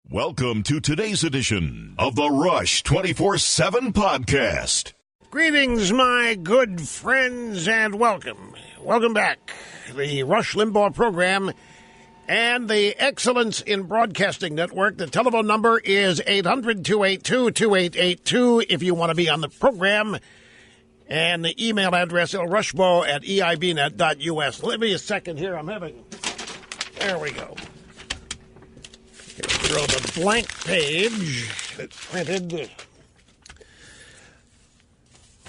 Welcome to today's edition of the Rush 24/7 podcast. Greetings, my good friends, and welcome. Welcome back. The Rush Limbaugh program and the Excellence in Broadcasting Network. The telephone number is 800-282-2882 if you want to be on the program. And the email address is rushbo@eibnet.us. Let me a second here. There we go. Throw the blank page that's printed.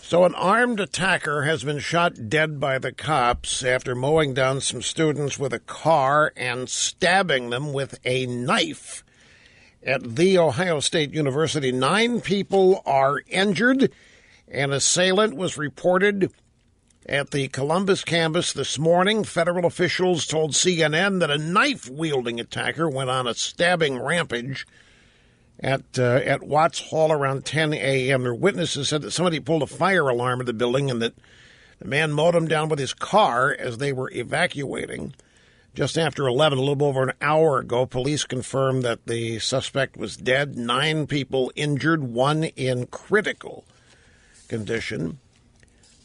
So an armed attacker has been shot dead by the cops after mowing down some students with a car and stabbing them with a knife at The Ohio State University. 9 people are injured. An assailant was reported at the Columbus campus this morning. Federal officials told CNN that a knife-wielding attacker went on a stabbing rampage at Watts Hall around 10 a.m. Their witnesses said that somebody pulled a fire alarm at the building and that the man mowed them down with his car as they were evacuating. Just after 11, a little over an hour ago, police confirmed that the suspect was dead. 9 people injured, 1 in critical condition.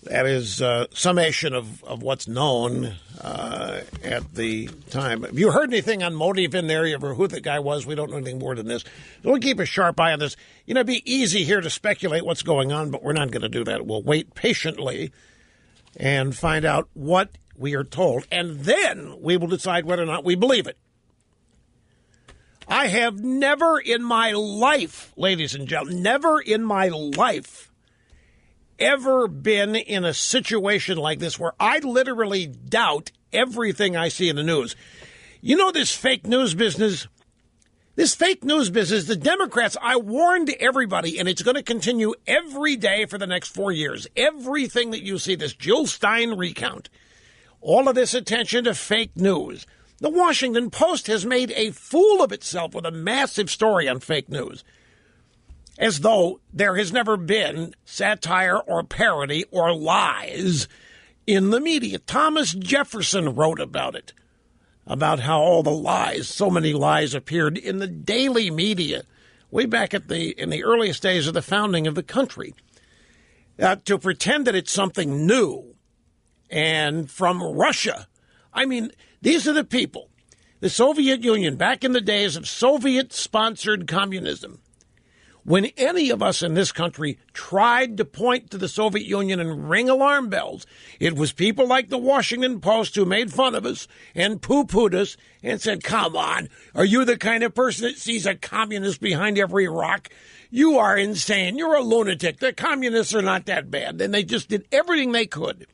That is summation of what's known at the time. Have you heard anything on motive in there? You ever who the guy was? We don't know anything more than this. So we'll keep a sharp eye on this. You know, it'd be easy here to speculate what's going on, but we're not going to do that. We'll wait patiently and find out what we are told, and then we will decide whether or not we believe it. I have never in my life, ladies and gentlemen, never in my life ever been in a situation like this where I literally doubt everything I see in the news. You know, this fake news business, the Democrats, I warned everybody, and it's going to continue every day for the next 4 years. Everything that you see, this Jill Stein recount, all of this attention to fake news. The Washington Post has made a fool of itself with a massive story on fake news, as though there has never been satire or parody or lies in the media. Thomas Jefferson wrote about it, about how all the lies, so many lies appeared in the daily media way back in the earliest days of the founding of the country. To pretend that it's something new and from Russia. I mean, these are the people. The Soviet Union, back in the days of Soviet-sponsored communism, when any of us in this country tried to point to the Soviet Union and ring alarm bells, it was people like the Washington Post who made fun of us and poo-pooed us and said, come on, are you the kind of person that sees a communist behind every rock? You are insane. You're a lunatic. The communists are not that bad. And they just did everything they could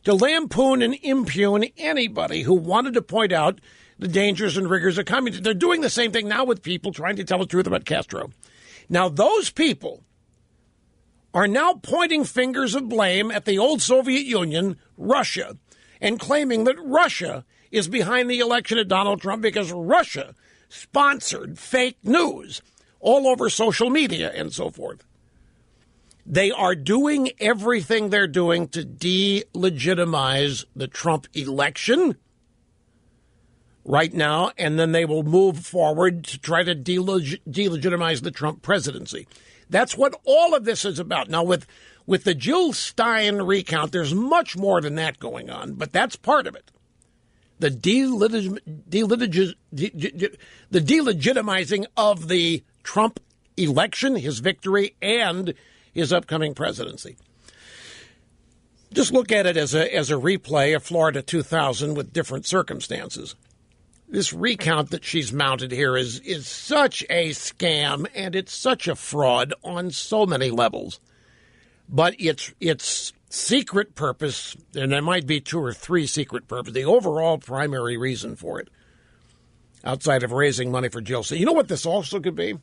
to lampoon and impugn anybody who wanted to point out the dangers and rigors of communism. They're doing the same thing now with people trying to tell the truth about Castro. Now, those people are now pointing fingers of blame at the old Soviet Union, Russia, and claiming that Russia is behind the election of Donald Trump because Russia sponsored fake news all over social media and so forth. They are doing everything they're doing to delegitimize the Trump election right now, and then they will move forward to try to delegitimize the Trump presidency. That's what all of this is about. Now, with the Jill Stein recount, there's much more than that going on, but that's part of it. The delegitimizing of the Trump election, his victory, and his upcoming presidency. Just look at it as a replay of Florida 2000 with different circumstances. This recount that she's mounted here is such a scam, and it's such a fraud on so many levels. But its secret purpose, and there might be 2 or 3 secret purposes, the overall primary reason for it, outside of raising money for Jill. So you know what this also could be?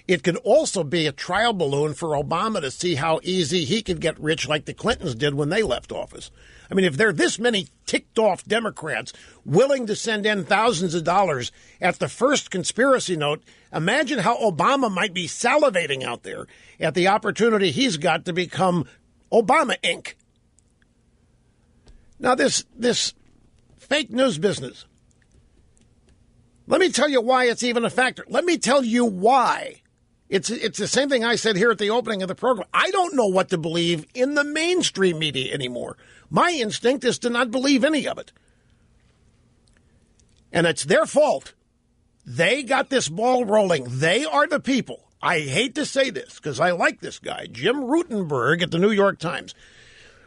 It could also be a trial balloon for Obama to see how easy he could get rich like the Clintons did when they left office. I mean, if there are this many ticked-off Democrats willing to send in thousands of dollars at the first conspiracy note, imagine how Obama might be salivating out there at the opportunity he's got to become Obama Inc. Now, this fake news business, Let me tell you why it's even a factor. Let me tell you why. It's the same thing I said here at the opening of the program. I don't know what to believe in the mainstream media anymore. My instinct is to not believe any of it. And it's their fault. They got this ball rolling. They are the people. I hate to say this because I like this guy, Jim Rutenberg at the New York Times.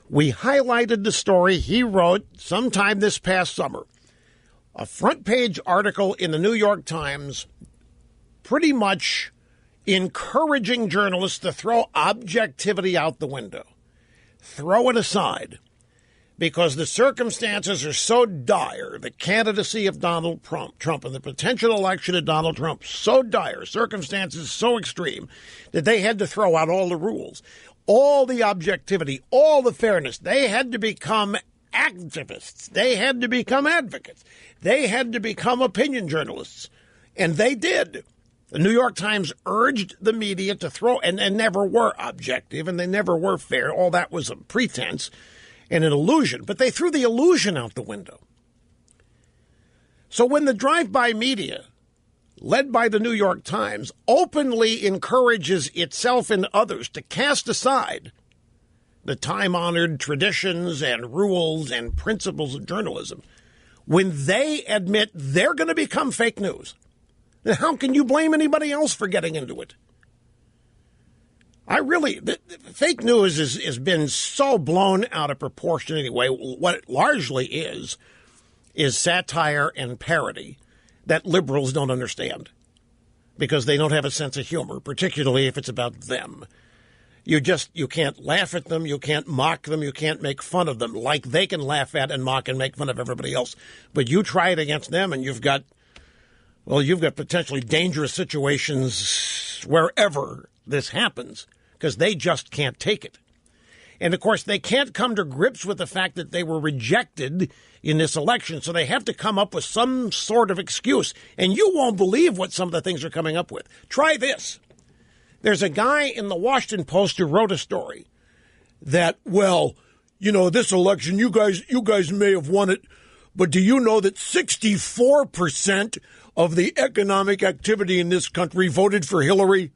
We highlighted the story he wrote sometime this past summer. A front page article in the New York Times pretty much encouraging journalists to throw objectivity out the window. Throw it aside. Because the circumstances are so dire, the candidacy of Donald Trump and the potential election of Donald Trump, so dire, circumstances so extreme, that they had to throw out all the rules, all the objectivity, all the fairness. They had to become activists. They had to become advocates. They had to become opinion journalists. And they did. The New York Times urged the media to throw, and never were objective, and they never were fair. All that was a pretense and an illusion. But they threw the illusion out the window. So when the drive-by media, led by the New York Times, openly encourages itself and others to cast aside the time-honored traditions and rules and principles of journalism, when they admit they're going to become fake news, then how can you blame anybody else for getting into it? Fake news has been so blown out of proportion anyway. What it largely is satire and parody that liberals don't understand because they don't have a sense of humor, particularly if it's about them. You can't laugh at them, you can't mock them, you can't make fun of them like they can laugh at and mock and make fun of everybody else. But you try it against them and you've got potentially dangerous situations wherever this happens because they just can't take it. And, of course, they can't come to grips with the fact that they were rejected in this election, so they have to come up with some sort of excuse. And you won't believe what some of the things they're coming up with. Try this. There's a guy in the Washington Post who wrote a story that, this election, you guys may have won it, but do you know that 64% of the economic activity in this country voted for Hillary?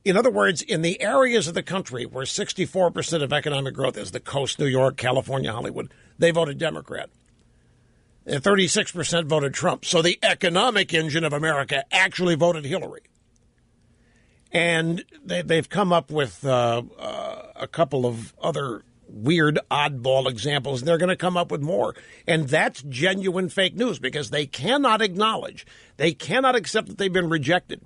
In other words, in the areas of the country where 64% of economic growth is, the coast, New York, California, Hollywood, they voted Democrat. And 36% voted Trump. So the economic engine of America actually voted Hillary. And they've come up with a couple of other weird oddball examples, and they're going to come up with more. And that's genuine fake news because they cannot acknowledge, they cannot accept that they've been rejected.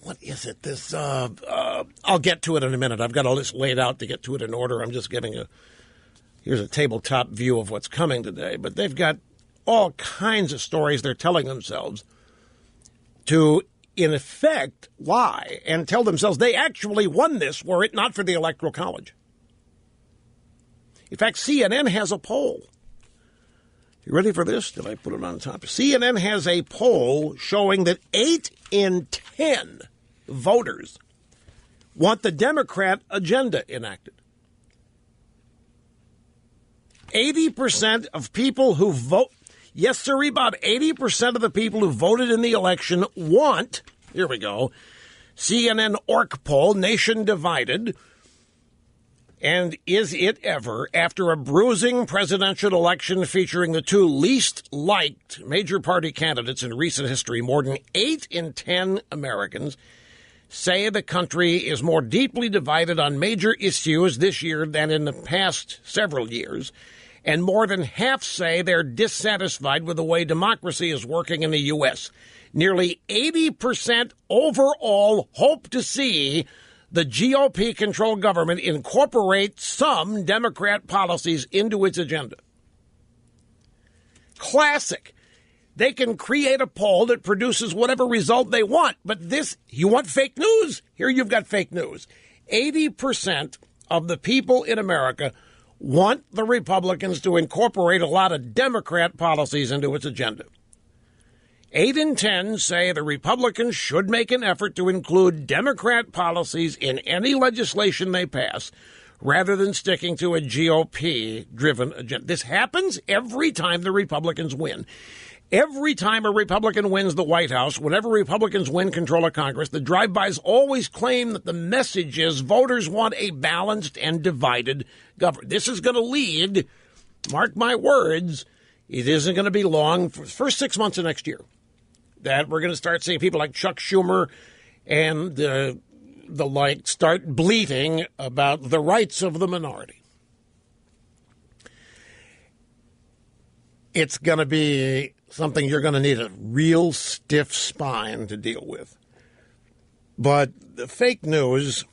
What is it? I'll get to it in a minute. I've got all this laid out to get to it in order. I'm just giving here's a tabletop view of what's coming today. But they've got all kinds of stories they're telling themselves to, in effect, lie and tell themselves they actually won this were it not for the Electoral College. In fact, CNN has a poll. You ready for this? Did I put it on top? CNN has a poll showing that 8 in 10 voters want the Democrat agenda enacted. 80% of people who vote, yes, sir, Bob, 80% of the people who voted in the election want, here we go, CNN Orc poll, nation divided. And is it ever, after a bruising presidential election featuring the two least liked major party candidates in recent history, more than 8 in 10 Americans say the country is more deeply divided on major issues this year than in the past several years, and more than half say they're dissatisfied with the way democracy is working in the U.S. Nearly 80% overall hope to see the GOP-controlled government incorporate some Democrat policies into its agenda. Classic. They can create a poll that produces whatever result they want. But this, you want fake news? Here you've got fake news. 80% of the people in America want the Republicans to incorporate a lot of Democrat policies into its agenda. 8 in 10 say the Republicans should make an effort to include Democrat policies in any legislation they pass rather than sticking to a GOP-driven agenda. This happens every time the Republicans win. Every time a Republican wins the White House, whenever Republicans win control of Congress, the drive-bys always claim that the message is voters want a balanced and divided government. This is going to lead, mark my words, it isn't going to be long, for the first 6 months of next year, that we're going to start seeing people like Chuck Schumer and the like start bleating about the rights of the minority. It's going to be something you're going to need a real stiff spine to deal with. But the fake news,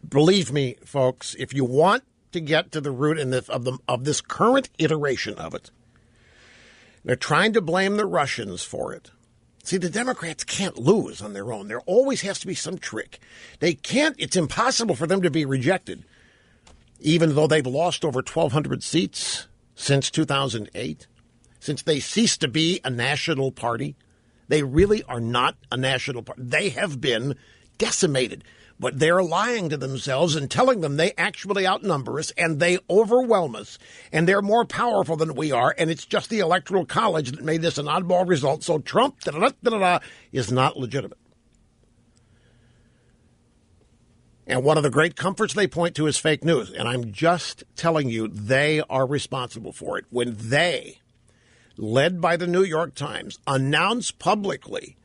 believe me, folks, if you want to get to the root of this current iteration of it, they're trying to blame the Russians for it. See, the Democrats can't lose on their own. There always has to be some trick. They can't. It's impossible for them to be rejected, even though they've lost over 1,200 seats since 2008. Since they ceased to be a national party, they really are not a national party. They have been decimated, but they're lying to themselves and telling them they actually outnumber us and they overwhelm us and they're more powerful than we are, and it's just the Electoral College that made this an oddball result. So Trump is not legitimate. And one of the great comforts they point to is fake news, and I'm just telling you they are responsible for it. When they, led by the New York Times, announce publicly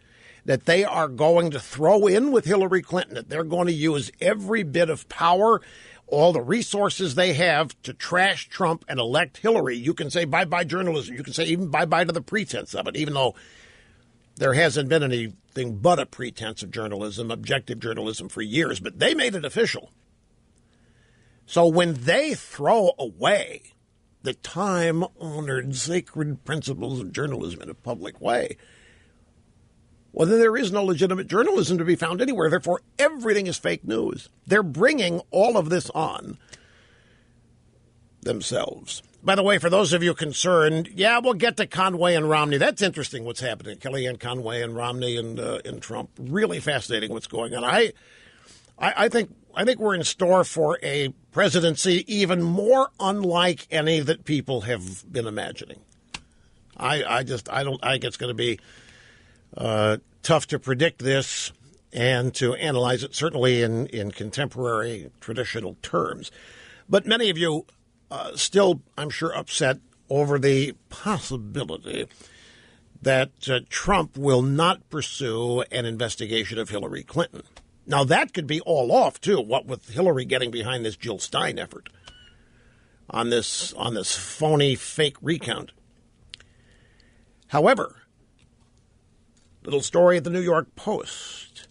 that they are going to throw in with Hillary Clinton, that they're going to use every bit of power, all the resources they have to trash Trump and elect Hillary, you can say bye-bye journalism. You can say even bye-bye to the pretense of it, even though there hasn't been anything but a pretense of journalism, objective journalism, for years. But they made it official. So when they throw away the time-honored sacred principles of journalism in a public way, well, then there is no legitimate journalism to be found anywhere. Therefore, everything is fake news. They're bringing all of this on themselves. By the way, for those of you concerned, yeah, we'll get to Conway and Romney. That's interesting what's happening. Kellyanne Conway and Romney and Trump. Really fascinating what's going on. I think we're in store for a presidency even more unlike any that people have been imagining. I think it's going to be tough to predict this and to analyze it, certainly in contemporary traditional terms. But many of you still, I'm sure, upset over the possibility that Trump will not pursue an investigation of Hillary Clinton. Now, that could be all off, too, what with Hillary getting behind this Jill Stein effort on this phony, fake recount. However, little story at the New York Post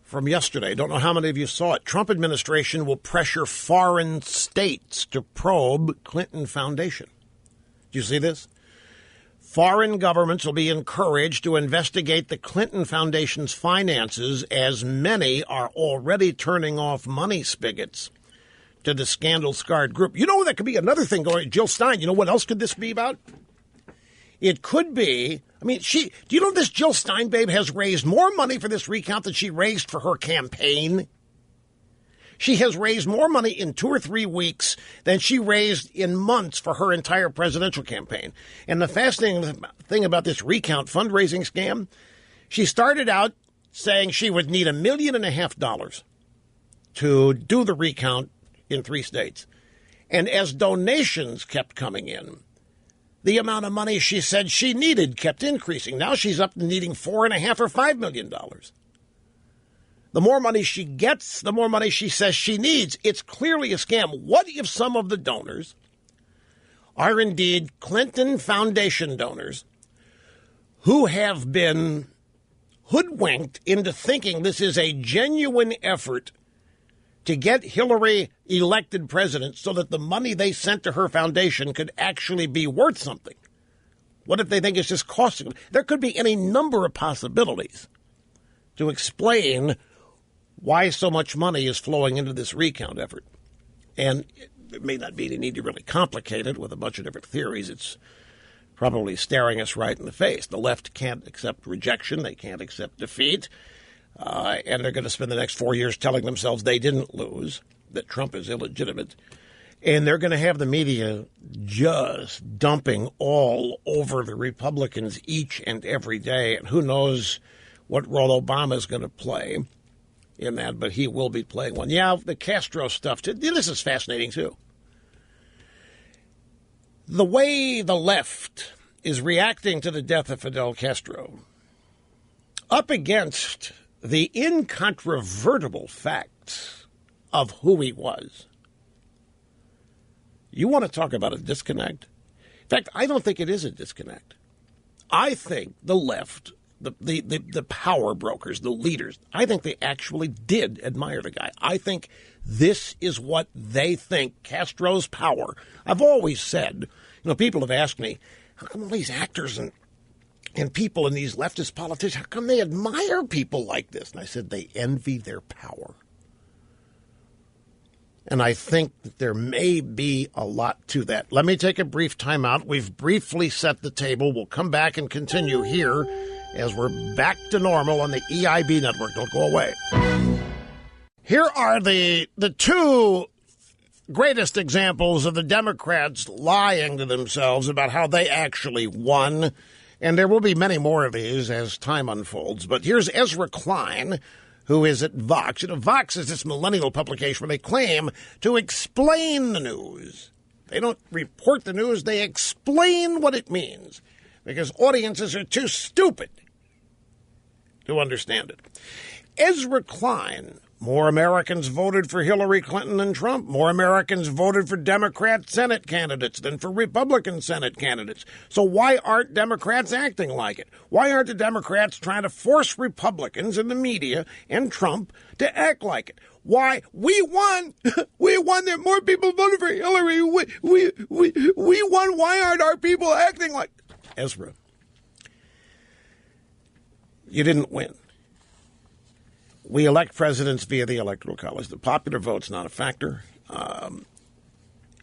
from yesterday. Don't know how many of you saw it. Trump administration will pressure foreign states to probe Clinton Foundation. Do you see this? Foreign governments will be encouraged to investigate the Clinton Foundation's finances, as many are already turning off money spigots to the scandal-scarred group. You know, that could be another thing going. Jill Stein, you know what else could this be about? It could be, do you know this Jill Stein babe has raised more money for this recount than she raised for her campaign? She has raised more money in 2 or 3 weeks than she raised in months for her entire presidential campaign. And the fascinating thing about this recount fundraising scam, she started out saying she would need $1.5 million to do the recount in 3 states. And as donations kept coming in, the amount of money she said she needed kept increasing. Now she's up to needing $4.5 or $5 million. The more money she gets, the more money she says she needs. It's clearly a scam. What if some of the donors are indeed Clinton Foundation donors who have been hoodwinked into thinking this is a genuine effort to get Hillary elected president so that the money they sent to her foundation could actually be worth something? What if they think it's just costing them? There could be any number of possibilities to explain why so much money is flowing into this recount effort. And it may not be any need to really complicate it with a bunch of different theories. It's probably staring us right in the face. The left can't accept rejection. They can't accept defeat. And they're going to spend the next 4 years telling themselves they didn't lose, that Trump is illegitimate. And they're going to have the media just dumping all over the Republicans each and every day. And who knows what role Obama is going to play in that, but he will be playing one. Yeah, the Castro stuff, too. This is fascinating, too. The way the left is reacting to the death of Fidel Castro up against the incontrovertible facts of who he was. You want to talk about a disconnect? In fact, I don't think it is a disconnect. I think the left, the power brokers, the leaders, I think they actually did admire the guy. I think this is what they think Castro's power. I've always said, people have asked me, how come all these actors and people in these leftist politicians, how come they admire people like this? And I said, they envy their power. And I think that there may be a lot to that. Let me take a brief time out. We've briefly set the table. We'll come back and continue here as we're back to normal on the EIB network. Don't go away. Here are the two greatest examples of the Democrats lying to themselves about how they actually won. And there will be many more of these as time unfolds. But here's Ezra Klein, who is at Vox. Vox is this millennial publication where they claim to explain the news. They don't report the news, they explain what it means, because audiences are too stupid to understand it. Ezra Klein, more Americans voted for Hillary Clinton than Trump. More Americans voted for Democrat Senate candidates than for Republican Senate candidates. So why aren't Democrats acting like it? Why aren't the Democrats trying to force Republicans in the media and Trump to act like it? Why? We won. We won. There more people voted for Hillary. We won. Why aren't our people acting like Ezra? You didn't win. We elect presidents via the Electoral College. The popular vote's not a factor. And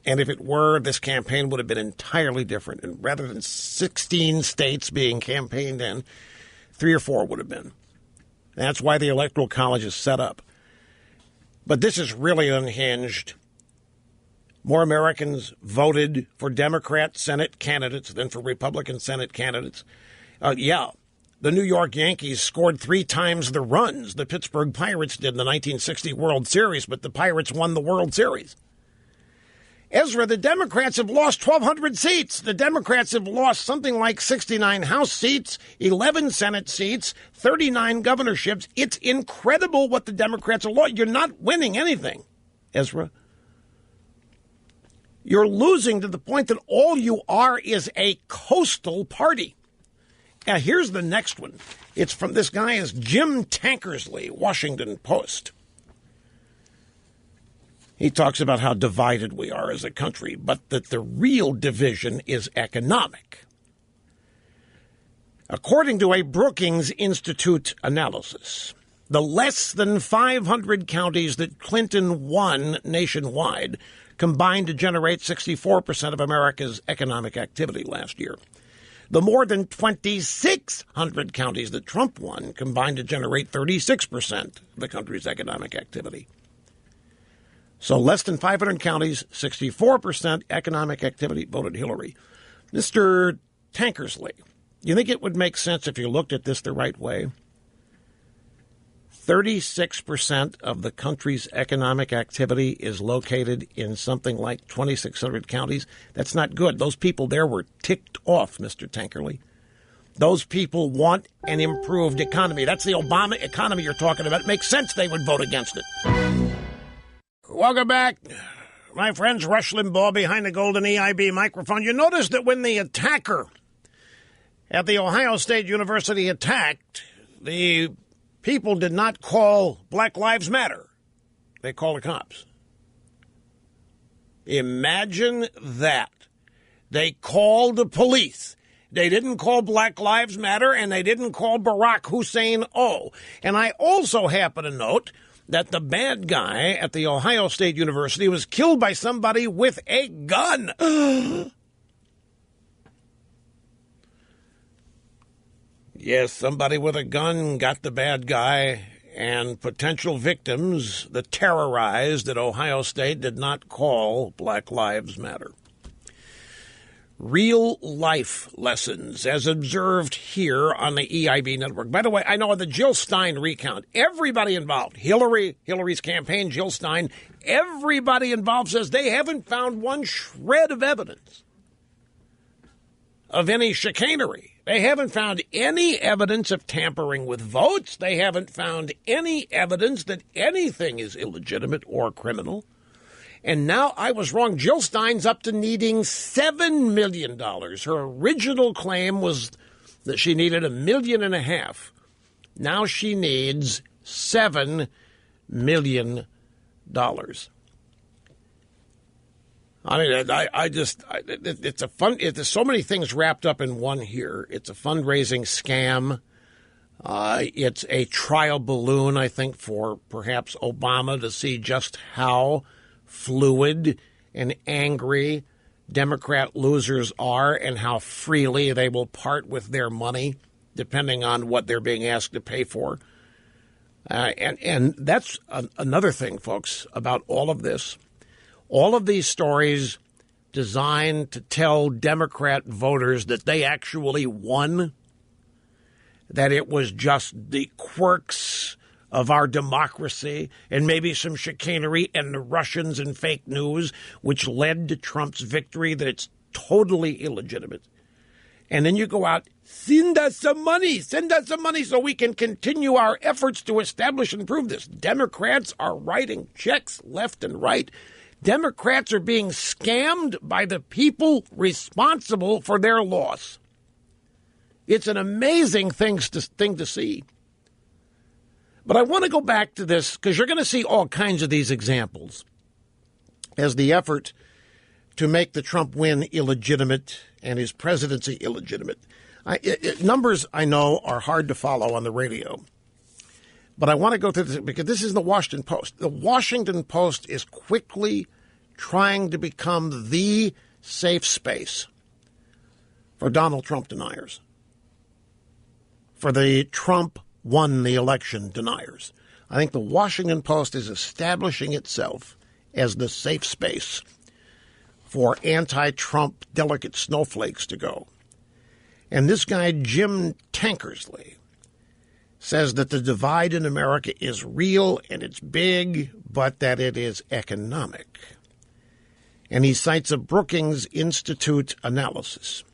if it were, this campaign would have been entirely different. And rather than 16 states being campaigned in, 3 or 4 would have been. That's why the Electoral College is set up. But this is really unhinged. More Americans voted for Democrat Senate candidates than for Republican Senate candidates. The New York Yankees scored 3 times the runs the Pittsburgh Pirates did in the 1960 World Series, but the Pirates won the World Series. Ezra, the Democrats have lost 1,200 seats. The Democrats have lost something like 69 House seats, 11 Senate seats, 39 governorships. It's incredible what the Democrats have lost. You're not winning anything, Ezra. You're losing to the point that all you are is a coastal party. Now, here's the next one. It's from this guy is Jim Tankersley, Washington Post. He talks about how divided we are as a country, but that the real division is economic. According to a Brookings Institute analysis, the less than 500 counties that Clinton won nationwide combined to generate 64% of America's economic activity last year. The more than 2,600 counties that Trump won combined to generate 36% of the country's economic activity. So less than 500 counties, 64% economic activity voted Hillary. Mr. Tankersley, you think it would make sense if you looked at this the right way? 36% of the country's economic activity is located in something like 2,600 counties. That's not good. Those people there were ticked off, Mr. Tankersley. Those people want an improved economy. That's the Obama economy you're talking about. It makes sense they would vote against it. Welcome back. My friends, Rush Limbaugh behind the golden EIB microphone. You notice that when the attacker at the Ohio State University attacked, the people did not call Black Lives Matter. They called the cops. Imagine that. They called the police. They didn't call Black Lives Matter, and they didn't call Barack Hussein O. And I also happen to note that the bad guy at the Ohio State University was killed by somebody with a gun. Yes, somebody with a gun got the bad guy, and potential victims, the terrorized at Ohio State, did not call Black Lives Matter. Real life lessons as observed here on the EIB network. By the way, I know on the Jill Stein recount, everybody involved, Hillary's campaign, Jill Stein, everybody involved says they haven't found one shred of evidence of any chicanery. They haven't found any evidence of tampering with votes. They haven't found any evidence that anything is illegitimate or criminal. And now I was wrong. Jill Stein's up to needing $7 million. Her original claim was that she needed $1.5 million. Now she needs $7 million. I mean, it's a fun. There's so many things wrapped up in one here. It's a fundraising scam. It's a trial balloon, I think, for perhaps Obama to see just how fluid and angry Democrat losers are and how freely they will part with their money, depending on what they're being asked to pay for. And that's another thing, folks, about all of this. All of these stories designed to tell Democrat voters that they actually won, that it was just the quirks of our democracy and maybe some chicanery and the Russians and fake news, which led to Trump's victory, that it's totally illegitimate. And then you go out, send us some money so we can continue our efforts to establish and prove this. Democrats are writing checks left and right. Democrats are being scammed by the people responsible for their loss. It's an amazing thing to see. But I want to go back to this because you're going to see all kinds of these examples as the effort to make the Trump win illegitimate and his presidency illegitimate. Numbers, I know, are hard to follow on the radio. But I want to go through this because this is the Washington Post. The Washington Post is quickly trying to become the safe space for Donald Trump deniers, for the Trump won the election deniers. I think the Washington Post is establishing itself as the safe space for anti-Trump delicate snowflakes to go. And this guy, Jim Tankersley, says that the divide in America is real and it's big, but that it is economic. And he cites a Brookings Institute analysis.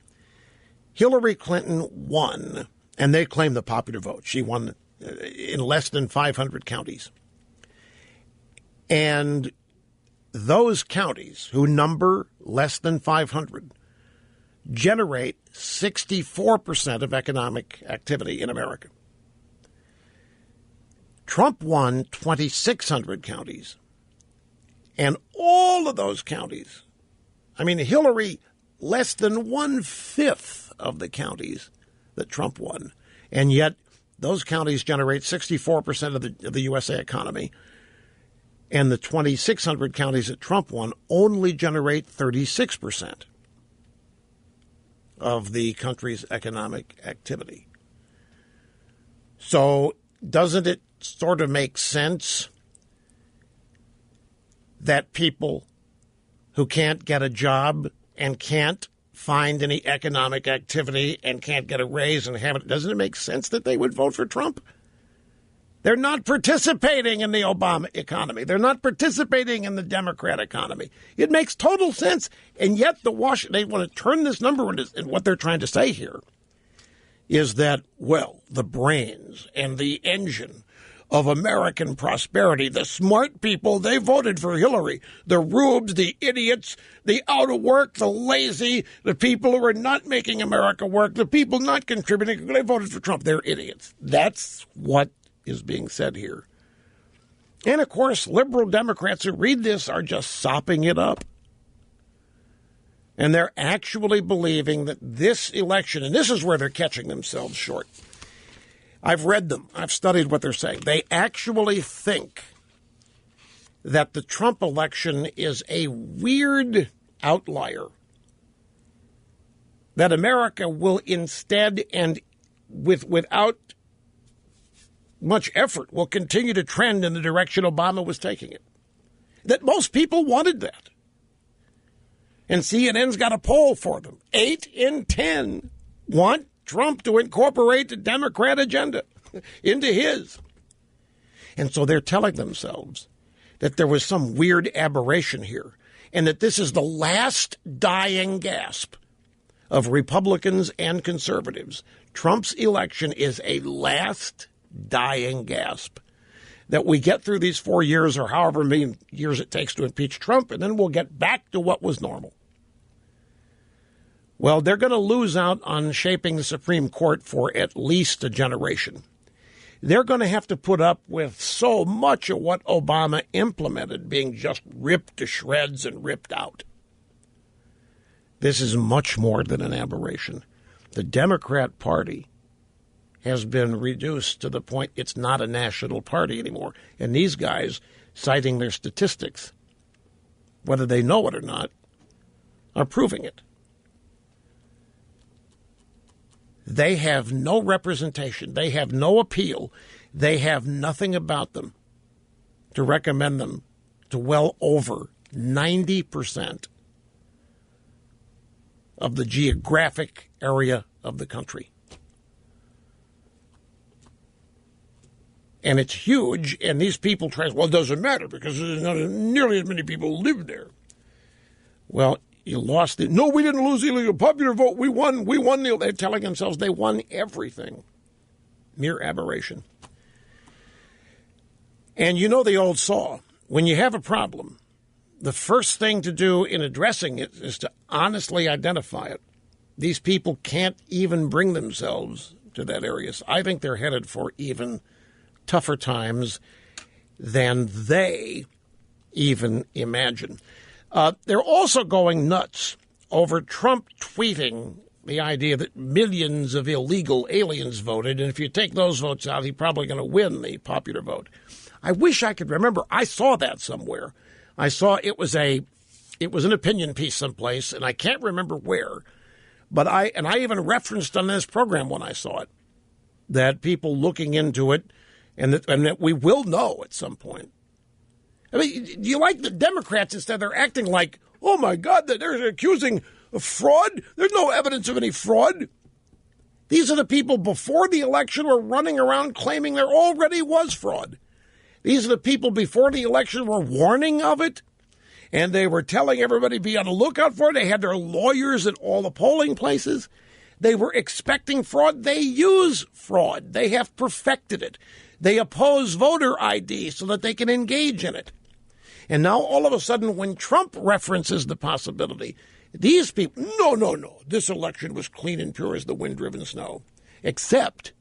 Hillary Clinton won, and they claim the popular vote. She won in less than 500 counties. And those counties who number less than 500 generate 64% of economic activity in America. Trump won 2,600 counties. And all of those counties, I mean, Hillary, less than 1/5 of the counties that Trump won. And yet those counties generate 64% of the USA economy. And the 2,600 counties that Trump won only generate 36% of the country's economic activity. So doesn't it sort of make sense that people who can't get a job and can't find any economic activity and can't get a raise and have it, doesn't it make sense that they would vote for Trump? They're not participating in the Obama economy. They're not participating in the Democrat economy. It makes total sense. And yet they want to turn this number into, and what they're trying to say here is that, well, the brains and the engine of American prosperity, the smart people, they voted for Hillary. The rubes, the idiots, the out of work, the lazy, the people who are not making America work, the people not contributing, they voted for Trump. They're idiots. That's what is being said here. And, of course, liberal Democrats who read this are just sopping it up. And they're actually believing that this election, and this is where they're catching themselves short. I've read them. I've studied what they're saying. They actually think that the Trump election is a weird outlier, that America will instead, and without much effort will continue to trend in the direction Obama was taking it. That most people wanted that. And CNN's got a poll for them. 8 in 10 want Trump to incorporate the Democrat agenda into his. And so they're telling themselves that there was some weird aberration here and that this is the last dying gasp of Republicans and conservatives. Trump's election is a last dying gasp. That we get through these 4 years or however many years it takes to impeach Trump, and then we'll get back to what was normal. Well, they're going to lose out on shaping the Supreme Court for at least a generation. They're going to have to put up with so much of what Obama implemented being just ripped to shreds and ripped out. This is much more than an aberration. The Democrat Party has been reduced to the point it's not a national party anymore. And these guys, citing their statistics, whether they know it or not, are proving it. They have no representation. They have no appeal. They have nothing about them to recommend them to well over 90% of the geographic area of the country. And it's huge, and these people try, well, it doesn't matter because there's not nearly as many people live there. Well, you lost it. No, we didn't lose the illegal popular vote. We won. They're telling themselves they won everything. Mere aberration. And you know the old saw. When you have a problem, the first thing to do in addressing it is to honestly identify it. These people can't even bring themselves to that area. So I think they're headed for even tougher times than they even imagine. They're also going nuts over Trump tweeting the idea that millions of illegal aliens voted, and if you take those votes out, he's probably going to win the popular vote. I wish I could remember. I saw that somewhere. I saw it was an opinion piece someplace, and I can't remember where. But I even referenced on this program when I saw it that people looking into it, and that we will know at some point. I mean, do you like the Democrats instead? They're acting like, oh, my God, that they're accusing of fraud. There's no evidence of any fraud. These are the people before the election were running around claiming there already was fraud. These are the people before the election were warning of it, and they were telling everybody be on the lookout for it. They had their lawyers at all the polling places. They were expecting fraud. They use fraud. They have perfected it. They oppose voter ID so that they can engage in it. And now all of a sudden, when Trump references the possibility, these people, no, this election was clean and pure as the wind-driven snow. Except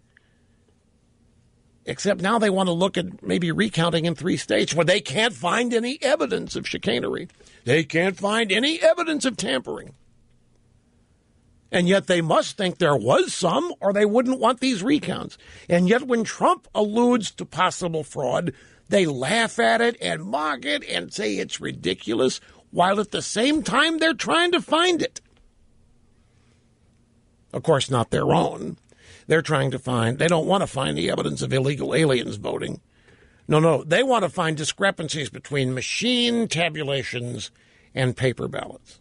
now they want to look at maybe recounting in 3 states where they can't find any evidence of chicanery. They can't find any evidence of tampering. And yet they must think there was some, or they wouldn't want these recounts. And yet when Trump alludes to possible fraud, they laugh at it and mock it and say it's ridiculous, while at the same time they're trying to find it. Of course, not their own. They don't want to find the evidence of illegal aliens voting. No, they want to find discrepancies between machine tabulations and paper ballots.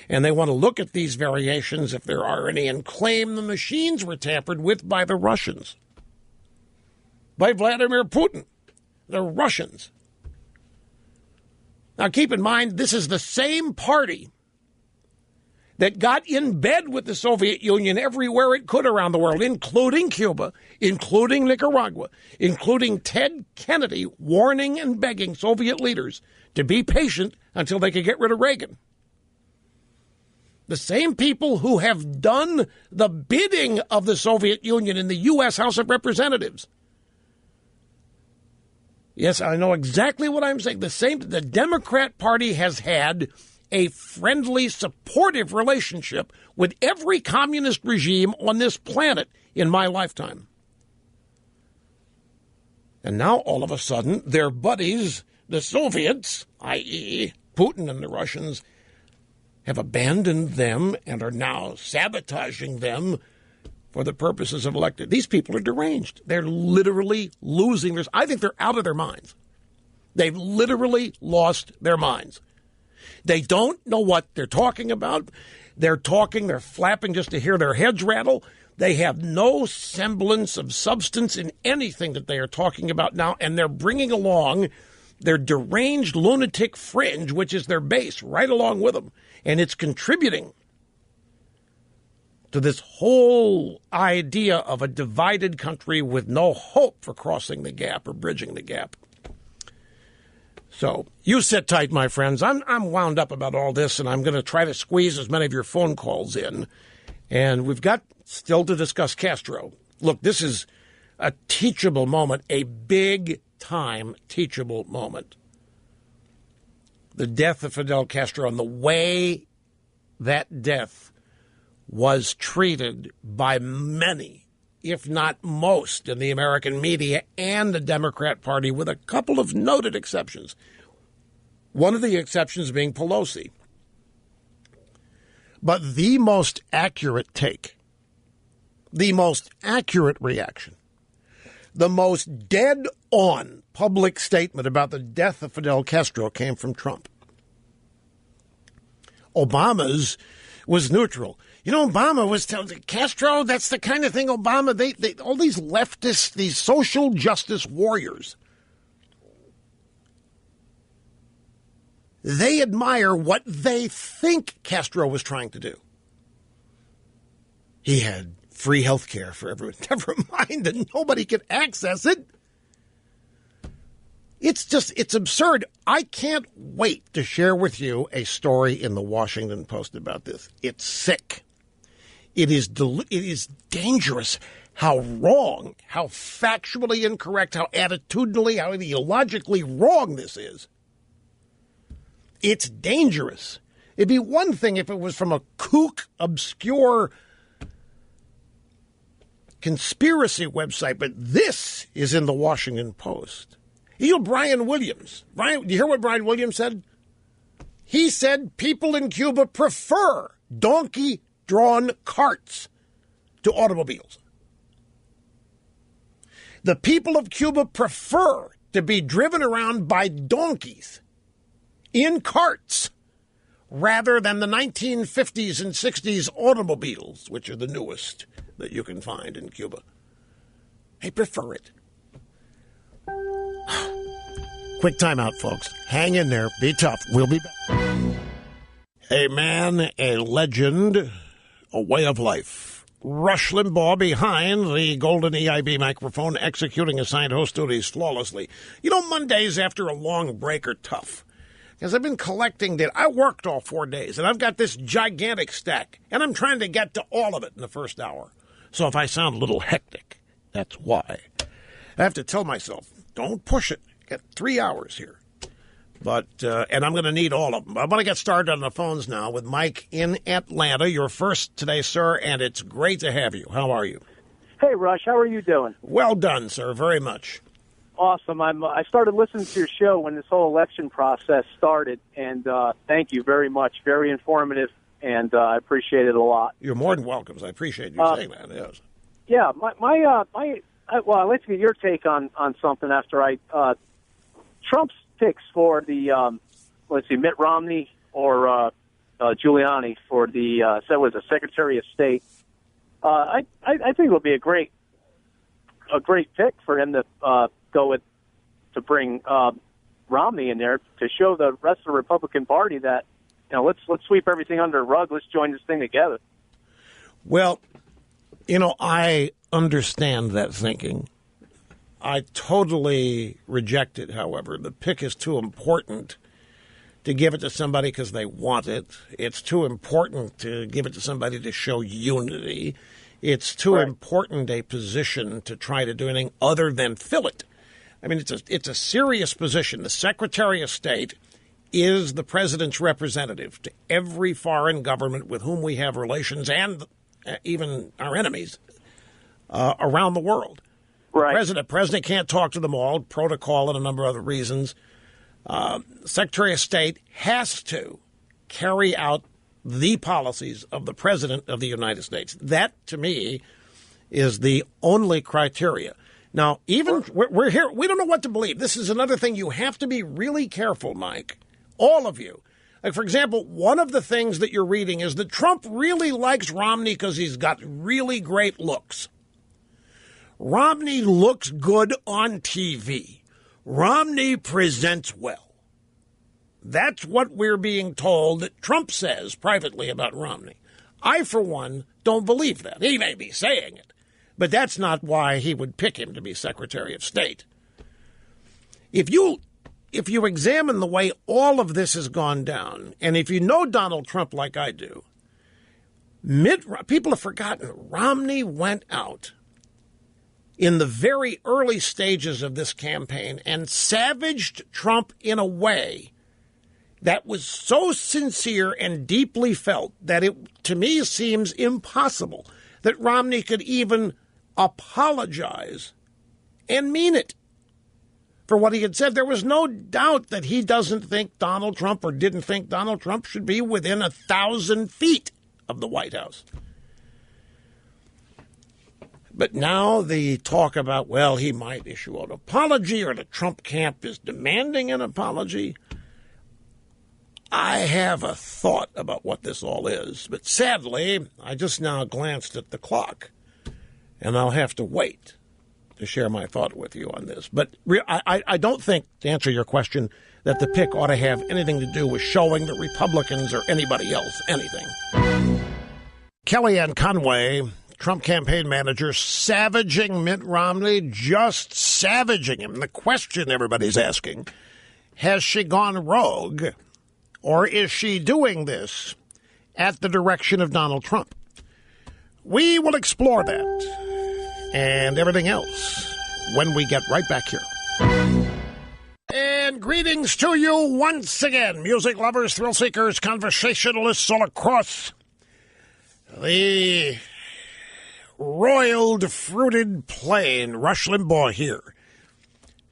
And they want to look at these variations, if there are any, and claim the machines were tampered with by the Russians, by Vladimir Putin, the Russians. Now, keep in mind, this is the same party that got in bed with the Soviet Union everywhere it could around the world, including Cuba, including Nicaragua, including Ted Kennedy warning and begging Soviet leaders to be patient until they could get rid of Reagan. The same people who have done the bidding of the Soviet Union in the U.S. House of Representatives. Yes, I know exactly what I'm saying. The Democrat Party has had a friendly, supportive relationship with every communist regime on this planet in my lifetime. And now, all of a sudden, their buddies, the Soviets, i.e. Putin and the Russians, have abandoned them and are now sabotaging them for the purposes of elected. These people are deranged. They're literally losing their... I think they're out of their minds. They've literally lost their minds. They don't know what they're talking about. They're flapping just to hear their heads rattle. They have no semblance of substance in anything that they are talking about now, and they're bringing along their deranged lunatic fringe, which is their base, right along with them. And it's contributing to this whole idea of a divided country with no hope for crossing the gap or bridging the gap. So you sit tight, my friends. I'm wound up about all this, and I'm going to try to squeeze as many of your phone calls in. And we've got still to discuss Castro. Look, this is a teachable moment, a big-time teachable moment. The death of Fidel Castro and the way that death was treated by many, if not most, in the American media and the Democrat Party, with a couple of noted exceptions. One of the exceptions being Pelosi. But the most accurate take, the most accurate reaction, the most dead-on public statement about the death of Fidel Castro came from Trump. Obama's was neutral. You know, Obama was telling Castro, that's the kind of thing Obama, they all these leftists, these social justice warriors, they admire what they think Castro was trying to do. He had free health care for everyone. Never mind that nobody could access it. It's absurd. I can't wait to share with you a story in the Washington Post about this. It's sick. It is dangerous how wrong, how factually incorrect, how attitudinally, how ideologically wrong this is. It's dangerous. It'd be one thing if it was from a kook, obscure conspiracy website, but this is in the Washington Post. You know, Brian Williams. Do you hear what Brian Williams said? He said people in Cuba prefer donkey-drawn carts to automobiles. The people of Cuba prefer to be driven around by donkeys in carts rather than the 1950s and 60s automobiles, which are the newest that you can find in Cuba. They prefer it. Quick timeout, folks. Hang in there. Be tough. We'll be back. A man, a legend, a way of life. Rush Limbaugh behind the golden EIB microphone, executing assigned host duties flawlessly. You know, Mondays after a long break are tough. Because I've been collecting data. I worked all 4 days, and I've got this gigantic stack, and I'm trying to get to all of it in the first hour. So if I sound a little hectic, that's why. I have to tell myself, don't push it. Get 3 hours here. But and I'm going to need all of them. I want to get started on the phones now with Mike in Atlanta. You're first today, sir, and it's great to have you. How are you? Hey, Rush. How are you doing? Well done, sir. Very much. Awesome. I started listening to your show when this whole election process started, and thank you very much. Very informative, and I appreciate it a lot. You're more than welcome. I appreciate you saying that. Yes. Yeah. Well, I'd like to get your take on something after Trump's picks for the Mitt Romney or Giuliani for the Secretary of State. I think it would be a great pick for him to go with, to bring Romney in there to show the rest of the Republican Party that, you know, let's sweep everything under the rug. Let's join this thing together. Well, you know, I understand that thinking. I totally reject it, however. The pick is too important to give it to somebody because they want it. It's too important to give it to somebody to show unity. It's too important a position to try to do anything other than fill it. I mean, it's a serious position. The Secretary of State is the president's representative to every foreign government with whom we have relations and even our enemies around the world. Right. The president can't talk to them all, protocol and a number of other reasons. Secretary of State has to carry out the policies of the President of the United States. That, to me, is the only criteria. Now, even we're here, we don't know what to believe. This is another thing you have to be really careful, Mike, all of you. Like, for example, one of the things that you're reading is that Trump really likes Romney because he's got really great looks. Romney looks good on TV. Romney presents well. That's what we're being told that Trump says privately about Romney. I, for one, don't believe that. He may be saying it, but that's not why he would pick him to be Secretary of State. If you examine the way all of this has gone down, and if you know Donald Trump like I do, people have forgotten Romney went out in the very early stages of this campaign and savaged Trump in a way that was so sincere and deeply felt that it, to me, seems impossible that Romney could even apologize and mean it for what he had said. There was no doubt that he doesn't think Donald Trump or didn't think Donald Trump should be within 1,000 feet of the White House. But now the talk about, well, he might issue an apology or the Trump camp is demanding an apology. I have a thought about what this all is. But sadly, I just now glanced at the clock, and I'll have to wait to share my thought with you on this. But I don't think, to answer your question, that the pick ought to have anything to do with showing the Republicans or anybody else anything. Kellyanne Conway, Trump campaign manager, savaging Mitt Romney, just savaging him. The question everybody's asking, has she gone rogue, or is she doing this at the direction of Donald Trump? We will explore that and everything else when we get right back here. And greetings to you once again, music lovers, thrill seekers, conversationalists all across the roiled, fruited plain. Rush Limbaugh here,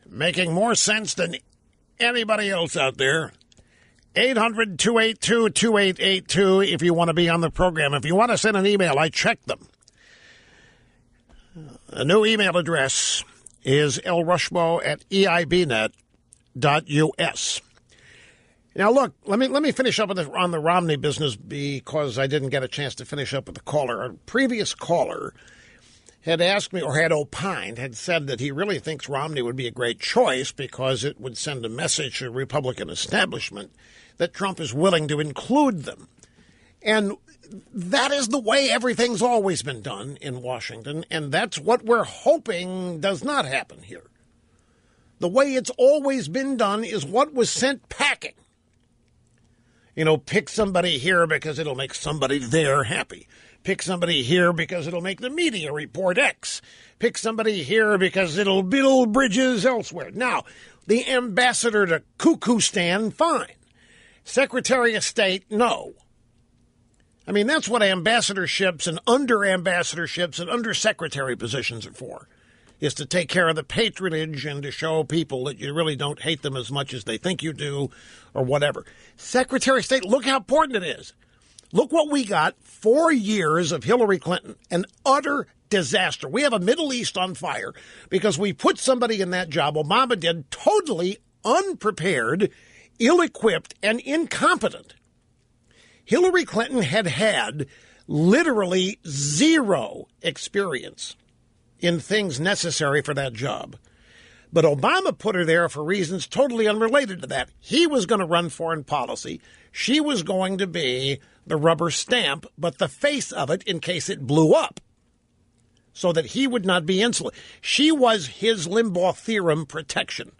making more sense than anybody else out there. 800-282-2882 if you want to be on the program. If you want to send an email, I check them. A new email address is lrushmo@eibnet.us. Now, look, let me finish up on the Romney business because I didn't get a chance to finish up with the caller. A previous caller had asked me, or had opined, had said that he really thinks Romney would be a great choice because it would send a message to the Republican establishment that Trump is willing to include them. And that is the way everything's always been done in Washington, and that's what we're hoping does not happen here. The way it's always been done is what was sent packing. You know, pick somebody here because it'll make somebody there happy. Pick somebody here because it'll make the media report X. Pick somebody here because it'll build bridges elsewhere. Now, the ambassador to Kukistan, fine. Secretary of State, no. I mean, that's what ambassadorships and under-ambassadorships and under-secretary positions are for, is to take care of the patronage and to show people that you really don't hate them as much as they think you do or whatever. Secretary of State, look how important it is. Look what we got, 4 years of Hillary Clinton, an utter disaster. We have a Middle East on fire because we put somebody in that job, Obama did, totally unprepared, ill-equipped, and incompetent. Hillary Clinton had literally zero experience in things necessary for that job. But Obama put her there for reasons totally unrelated to that. He was going to run foreign policy. She was going to be the rubber stamp, but the face of it in case it blew up, so that he would not be insulated. She was his Limbaugh theorem protection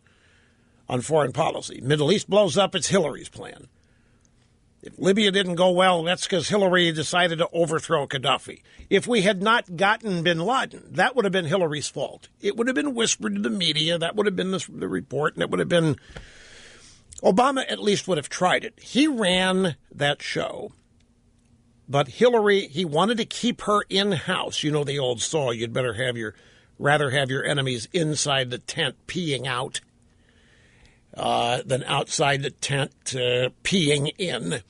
on foreign policy. Middle East blows up, it's Hillary's plan. If Libya didn't go well, that's because Hillary decided to overthrow Gaddafi. If we had not gotten bin Laden, that would have been Hillary's fault. It would have been whispered to the media. That would have been the report, and it would have been... Obama at least would have tried it. He ran that show. But Hillary, he wanted to keep her in-house. You know the old saw, you'd rather have your enemies inside the tent peeing out than outside the tent peeing in.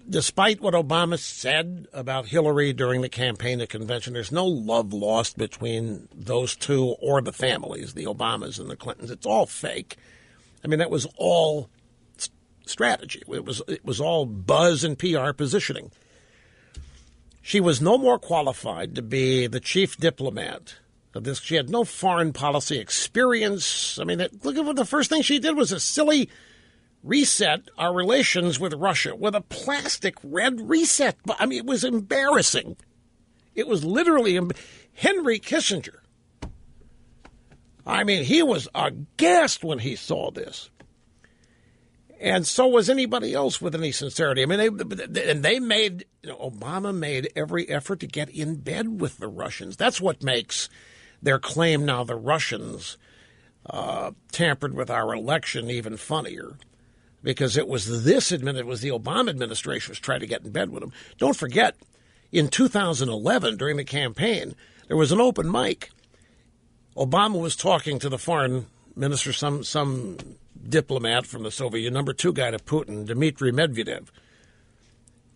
despite what Obama said about Hillary during the campaign and convention, there's no love lost between those two or the families, the Obamas and the Clintons. It's all fake. I mean, that was all strategy. It was all buzz and PR positioning. She was no more qualified to be the chief diplomat of this. She had no foreign policy experience. I mean, look at what the first thing she did was a silly reset our relations with Russia with a plastic red reset. I mean, it was embarrassing. It was literally Henry Kissinger. I mean, he was aghast when he saw this. And so was anybody else with any sincerity. I mean, Obama made every effort to get in bed with the Russians. That's what makes their claim now the Russians tampered with our election even funnier. Because it was the Obama administration was trying to get in bed with him. Don't forget, in 2011, during the campaign, there was an open mic. Obama was talking to the foreign minister, some diplomat from the Soviet Union, number 2 guy to Putin, Dmitry Medvedev.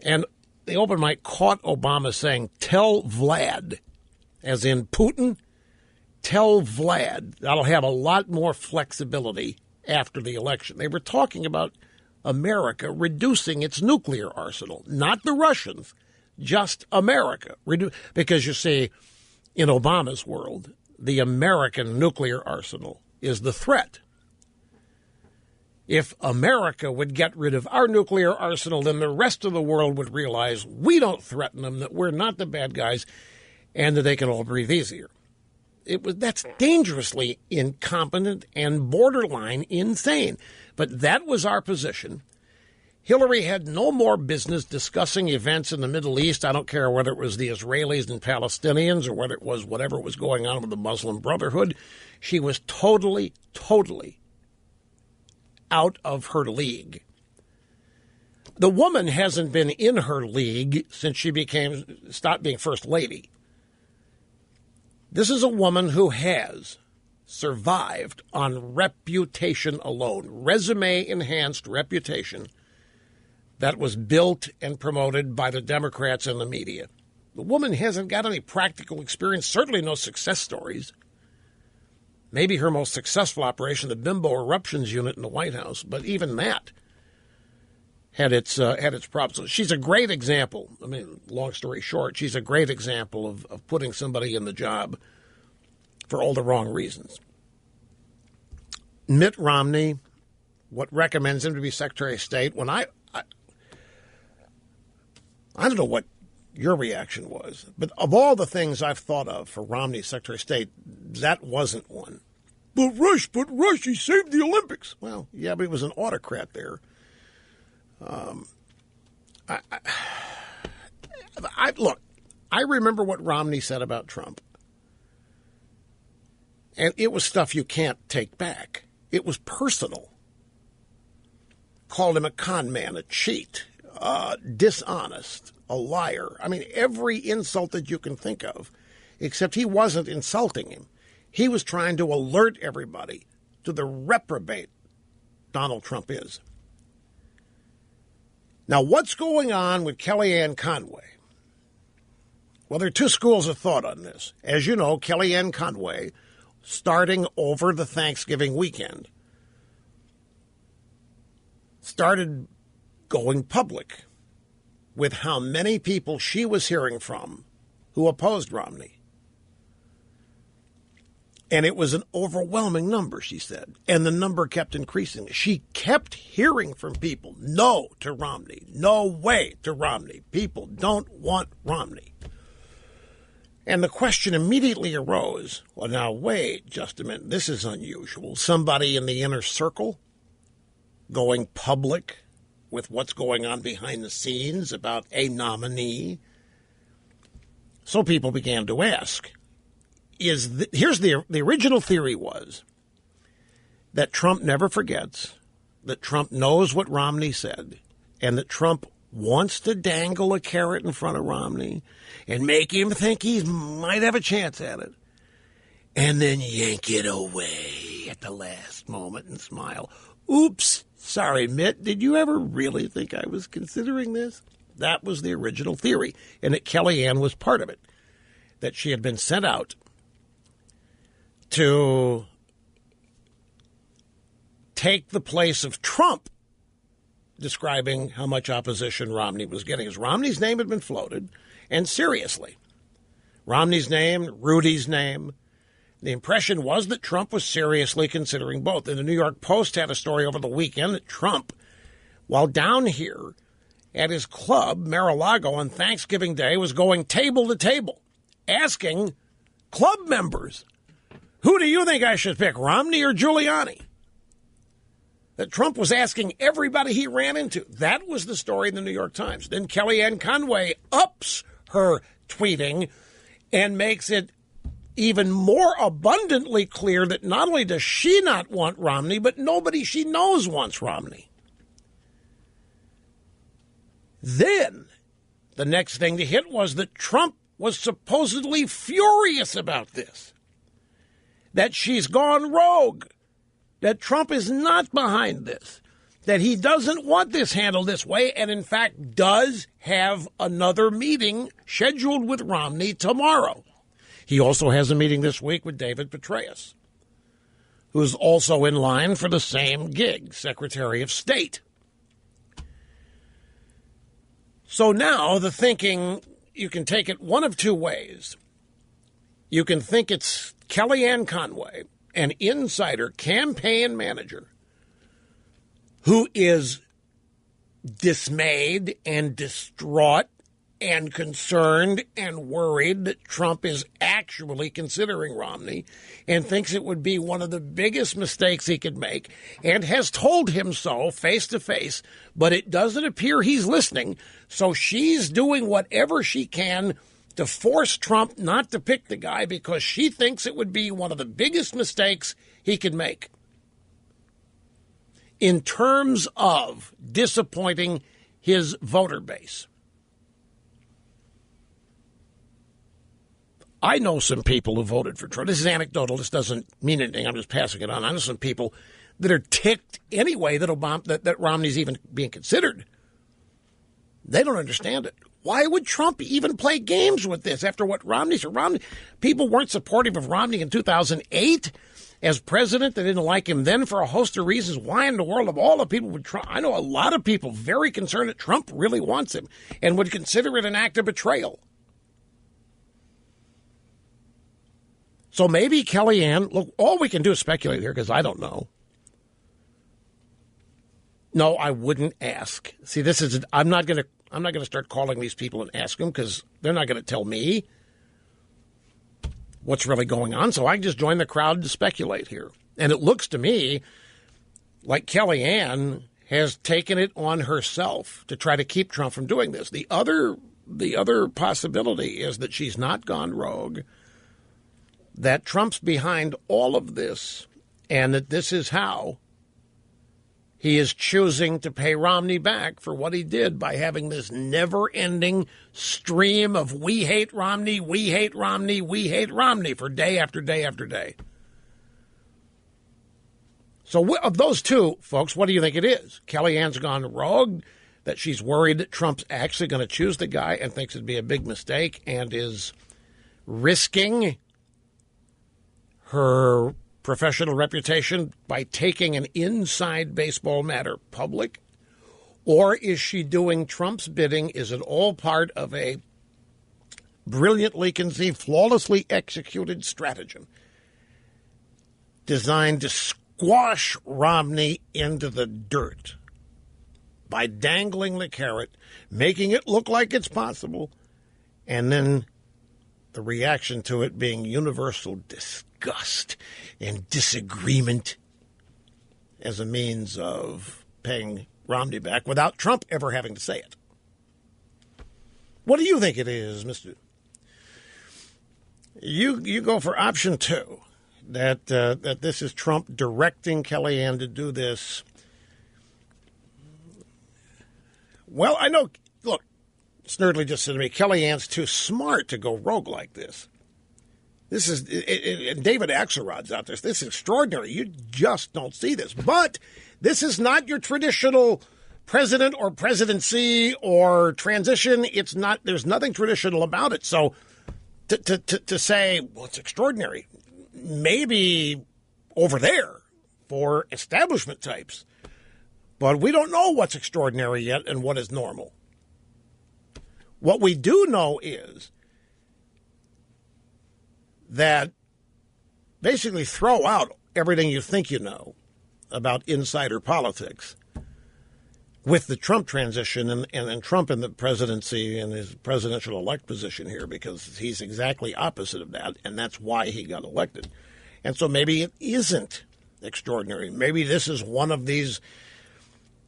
And the open mic caught Obama saying, "Tell Vlad," as in Putin, "tell Vlad that'll have a lot more flexibility after the election." They were talking about America reducing its nuclear arsenal, not the Russians, just America. Because you see, in Obama's world, the American nuclear arsenal is the threat. If America would get rid of our nuclear arsenal, then the rest of the world would realize we don't threaten them, that we're not the bad guys, and that they can all breathe easier. That's dangerously incompetent and borderline insane. But that was our position. Hillary had no more business discussing events in the Middle East. I don't care whether it was the Israelis and Palestinians or whether it was whatever was going on with the Muslim Brotherhood. She was totally, totally out of her league. The woman hasn't been in her league since she stopped being First Lady. This is a woman who has survived on reputation alone, resume-enhanced reputation that was built and promoted by the Democrats and the media. The woman hasn't got any practical experience, certainly no success stories. Maybe her most successful operation, the Limbaugh eruptions unit in the White House, but even that had its problems. She's a great example. I mean, long story short, she's a great example of putting somebody in the job for all the wrong reasons. Mitt Romney, what recommends him to be Secretary of State? When I don't know what your reaction was, but of all the things I've thought of for Romney, Secretary of State, that wasn't one. But Rush, he saved the Olympics. Well, yeah, but he was an autocrat there. Look, I remember what Romney said about Trump. And it was stuff you can't take back. It was personal. Called him a con man, a cheat, dishonest, a liar. I mean, every insult that you can think of, except he wasn't insulting him. He was trying to alert everybody to the reprobate Donald Trump is. Now, what's going on with Kellyanne Conway? Well, there are two schools of thought on this. As you know, Kellyanne Conway, starting over the Thanksgiving weekend, started going public with how many people she was hearing from who opposed Romney. And it was an overwhelming number, she said. And the number kept increasing. She kept hearing from people, no to Romney, no way to Romney. People don't want Romney. And the question immediately arose, well, now, wait just a minute. This is unusual. Somebody in the inner circle going public with what's going on behind the scenes about a nominee. So people began to ask, here's the original theory was that Trump never forgets, that Trump knows what Romney said, and that Trump wants to dangle a carrot in front of Romney and make him think he might have a chance at it, and then yank it away at the last moment and smile. Oops, sorry, Mitt, did you ever really think I was considering this? That was the original theory, and that Kellyanne was part of it, that she had been sent out to take the place of Trump, describing how much opposition Romney was getting. As Romney's name had been floated, and seriously, Romney's name, Rudy's name. The impression was that Trump was seriously considering both. And the New York Post had a story over the weekend that Trump, while down here at his club, Mar-a-Lago, on Thanksgiving Day, was going table to table, asking club members, who do you think I should pick, Romney or Giuliani? That Trump was asking everybody he ran into. That was the story in the New York Times. Then Kellyanne Conway ups her tweeting and makes it even more abundantly clear that not only does she not want Romney, but nobody she knows wants Romney. Then the next thing to hit was that Trump was supposedly furious about this, that she's gone rogue, that Trump is not behind this, that he doesn't want this handled this way, and in fact does have another meeting scheduled with Romney tomorrow. He also has a meeting this week with David Petraeus, who's also in line for the same gig, Secretary of State. So now the thinking, you can take it one of two ways. You can think it's Kellyanne Conway, an insider campaign manager, who is dismayed and distraught and concerned and worried that Trump is actually considering Romney and thinks it would be one of the biggest mistakes he could make and has told him so face to face, but it doesn't appear he's listening. So she's doing whatever she can to force Trump not to pick the guy because she thinks it would be one of the biggest mistakes he could make in terms of disappointing his voter base. I know some people who voted for Trump. This is anecdotal. This doesn't mean anything. I'm just passing it on. I know some people that are ticked anyway that Romney's even being considered. They don't understand it. Why would Trump even play games with this after what Romney said? People weren't supportive of Romney in 2008 as president. They didn't like him then for a host of reasons. Why in the world of all the people would Trump? I know a lot of people very concerned that Trump really wants him and would consider it an act of betrayal. So maybe Kellyanne, look, all we can do is speculate here because I don't know. No, I wouldn't ask. See, I'm not going to start calling these people and ask them because they're not going to tell me what's really going on. So I can just join the crowd to speculate here. And it looks to me like Kellyanne has taken it on herself to try to keep Trump from doing this. The other possibility is that she's not gone rogue, that Trump's behind all of this, and that this is how he is choosing to pay Romney back for what he did by having this never-ending stream of we hate Romney, we hate Romney, we hate Romney for day after day after day. So of those two, folks, what do you think it is? Kellyanne's gone rogue, that she's worried that Trump's actually going to choose the guy and thinks it'd be a big mistake and is risking her professional reputation by taking an inside baseball matter public? Or is she doing Trump's bidding? Is it all part of a brilliantly conceived, flawlessly executed stratagem designed to squash Romney into the dirt by dangling the carrot, making it look like it's possible, and then the reaction to it being universal disgust and disagreement as a means of paying Romney back without Trump ever having to say it? What do you think it is, Mr.? You go for option two, that this is Trump directing Kellyanne to do this. Well, I know, look, Snerdley just said to me, Kellyanne's too smart to go rogue like this. This is, and David Axelrod's out there. This is extraordinary. You just don't see this. But this is not your traditional president or presidency or transition. It's not. There's nothing traditional about it. So to say, well, it's extraordinary, maybe over there for establishment types, but we don't know what's extraordinary yet and what is normal. What we do know is that basically throw out everything you think you know about insider politics with the Trump transition and Trump in the presidency and his presidential elect position here, because he's exactly opposite of that, and that's why he got elected. And so maybe it isn't extraordinary. Maybe this is one of these.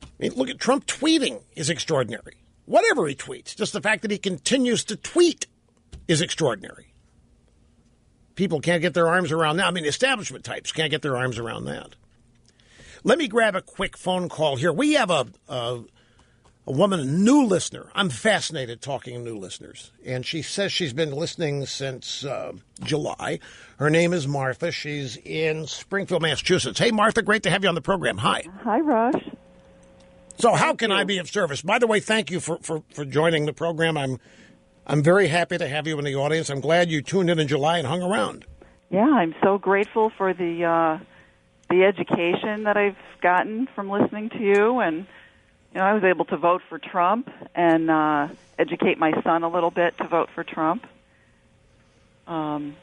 I mean, look at Trump tweeting is extraordinary. Whatever he tweets, just the fact that he continues to tweet is extraordinary. People can't get their arms around that. I mean, establishment types can't get their arms around that. Let me grab a quick phone call here. We have a woman, a new listener. I'm fascinated talking to new listeners. And she says she's been listening since July. Her name is Martha. She's in Springfield, Massachusetts. Hey, Martha, great to have you on the program. Hi. Hi, Rush. So how can I be of service? By the way, thank you for joining the program. I'm very happy to have you in the audience. I'm glad you tuned in July and hung around. Yeah, I'm so grateful for the education that I've gotten from listening to you, and I was able to vote for Trump and educate my son a little bit to vote for Trump. I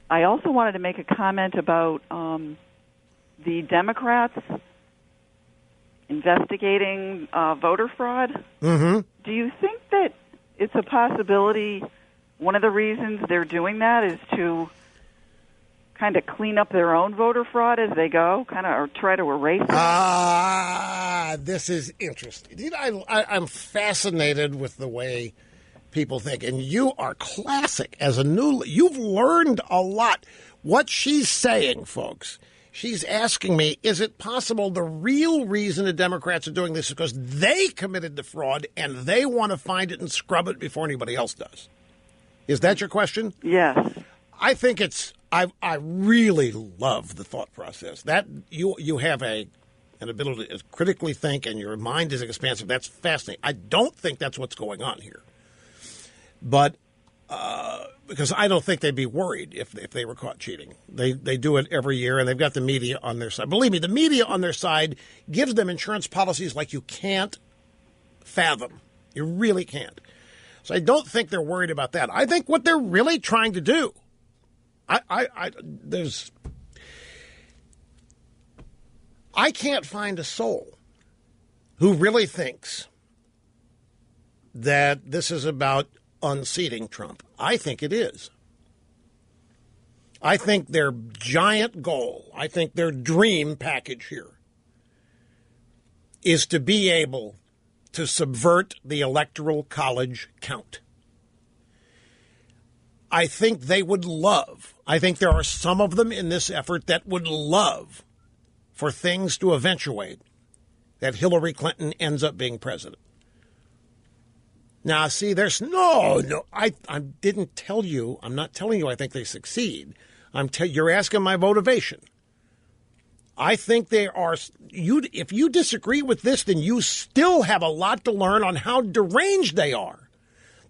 also wanted to make a comment about the Democrats investigating voter fraud. Mm-hmm. Do you think that it's a possibility one of the reasons they're doing that is to kind of clean up their own voter fraud as they go, or try to erase it? This is interesting. I'm fascinated with the way people think, and you are classic as you've learned a lot. What she's saying, folks, she's asking me, is it possible the real reason the Democrats are doing this is because they committed the fraud and they want to find it and scrub it before anybody else does? Is that your question? Yes. I think I really love the thought process. That you have an ability to critically think and your mind is expansive. That's fascinating. I don't think that's what's going on here. But because I don't think they'd be worried if they were caught cheating. They do it every year, and they've got the media on their side. Believe me, the media on their side gives them insurance policies like you can't fathom. You really can't. So I don't think they're worried about that. I think what they're really trying to do, I can't find a soul who really thinks that this is about unseating Trump. I think it is. I think their giant goal, I think their dream package here is to be able to subvert the Electoral College count. I think they would love, I think there are some of them in this effort that would love for things to eventuate that Hillary Clinton ends up being president. Now, see, there's I didn't tell you, I'm not telling you I think they succeed. You're asking my motivation. I think they are, if you disagree with this, then you still have a lot to learn on how deranged they are.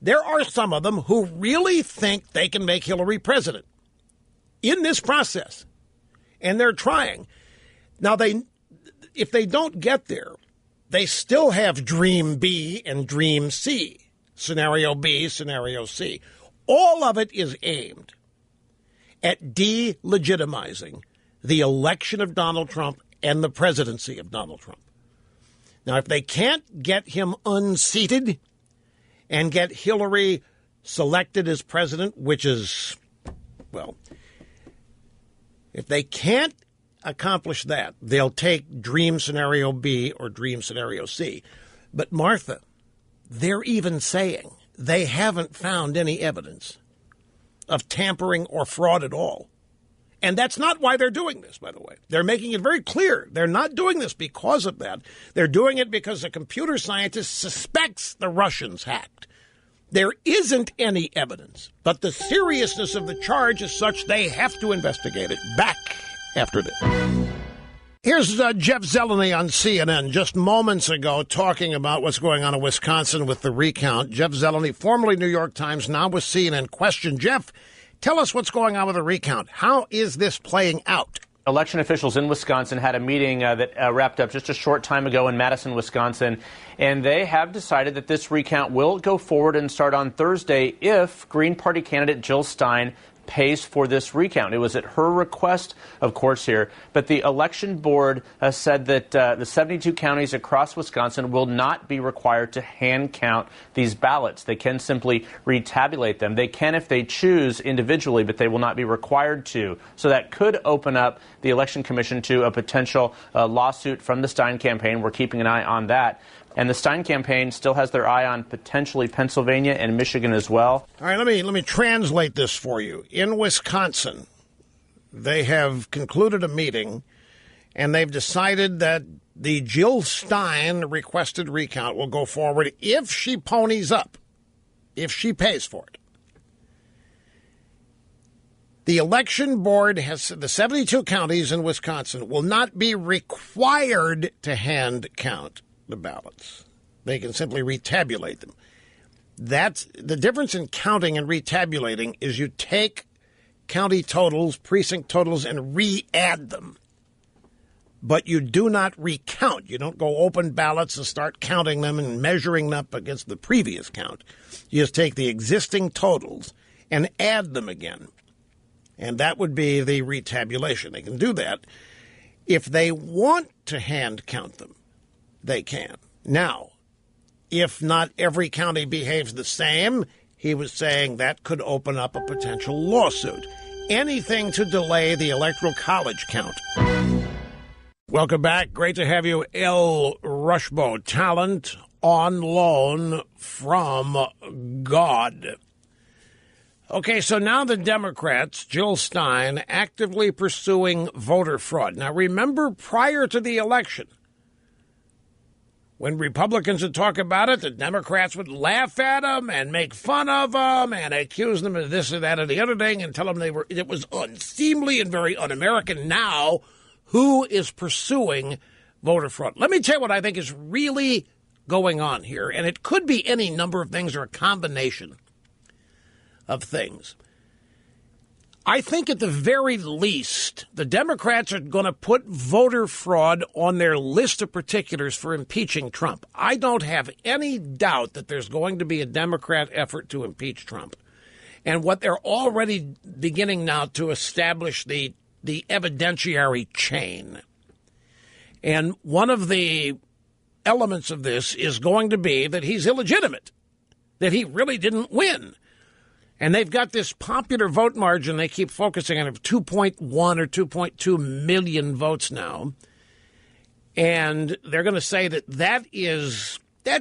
There are some of them who really think they can make Hillary president in this process, and they're trying. Now, if they don't get there, they still have Dream B and Dream C, Scenario B, Scenario C. All of it is aimed at delegitimizing the election of Donald Trump and the presidency of Donald Trump. Now, if they can't get him unseated and get Hillary selected as president, which is, well, if they can't accomplish that, they'll take Dream Scenario B or Dream Scenario C. But, Martha, they're even saying they haven't found any evidence of tampering or fraud at all. And that's not why they're doing this, by the way. They're making it very clear. They're not doing this because of that. They're doing it because a computer scientist suspects the Russians hacked. There isn't any evidence, but the seriousness of the charge is such they have to investigate it. Back after this. Here's Jeff Zeleny on CNN just moments ago talking about what's going on in Wisconsin with the recount. Jeff Zeleny, formerly New York Times, now with CNN. Question, Jeff, tell us what's going on with the recount. How is this playing out? Election officials in Wisconsin had a meeting that wrapped up just a short time ago in Madison, Wisconsin, and they have decided that this recount will go forward and start on Thursday if Green Party candidate Jill Stein pays for this recount. It was at her request, of course, here, but the election board said that the 72 counties across Wisconsin will not be required to hand count these ballots. They can simply retabulate them. They can if they choose individually, but they will not be required to. So that could open up the Election Commission to a potential lawsuit from the Stein campaign. We're keeping an eye on that. And the Stein campaign still has their eye on potentially Pennsylvania and Michigan as well. All right, let me translate this for you. In Wisconsin, they have concluded a meeting, and they've decided that the Jill Stein requested recount will go forward if she ponies up, if she pays for it. The election board has the 72 counties in Wisconsin will not be required to hand count the ballots. They can simply retabulate them. That's the difference in counting and retabulating is you take county totals, precinct totals, and re-add them. But you do not recount. You don't go open ballots and start counting them and measuring them up against the previous count. You just take the existing totals and add them again. And that would be the retabulation. They can do that. If they want to hand count them, they can. Now, if not every county behaves the same, he was saying that could open up a potential lawsuit. Anything to delay the Electoral College count. Welcome back. Great to have you, El Rushbo. Talent on loan from God. Okay, so now the Democrats, Jill Stein, actively pursuing voter fraud. Now, remember, prior to the election, when Republicans would talk about it, the Democrats would laugh at them and make fun of them and accuse them of this or that or the other thing and tell them it was unseemly and very un-American. Now, who is pursuing voter fraud? Let me tell you what I think is really going on here, and it could be any number of things or a combination of things. I think at the very least, the Democrats are going to put voter fraud on their list of particulars for impeaching Trump. I don't have any doubt that there's going to be a Democrat effort to impeach Trump. And what they're already beginning now to establish the evidentiary chain. And one of the elements of this is going to be that he's illegitimate, that he really didn't win. And they've got this popular vote margin they keep focusing on of 2.1 or 2.2 million votes now. And they're going to say that's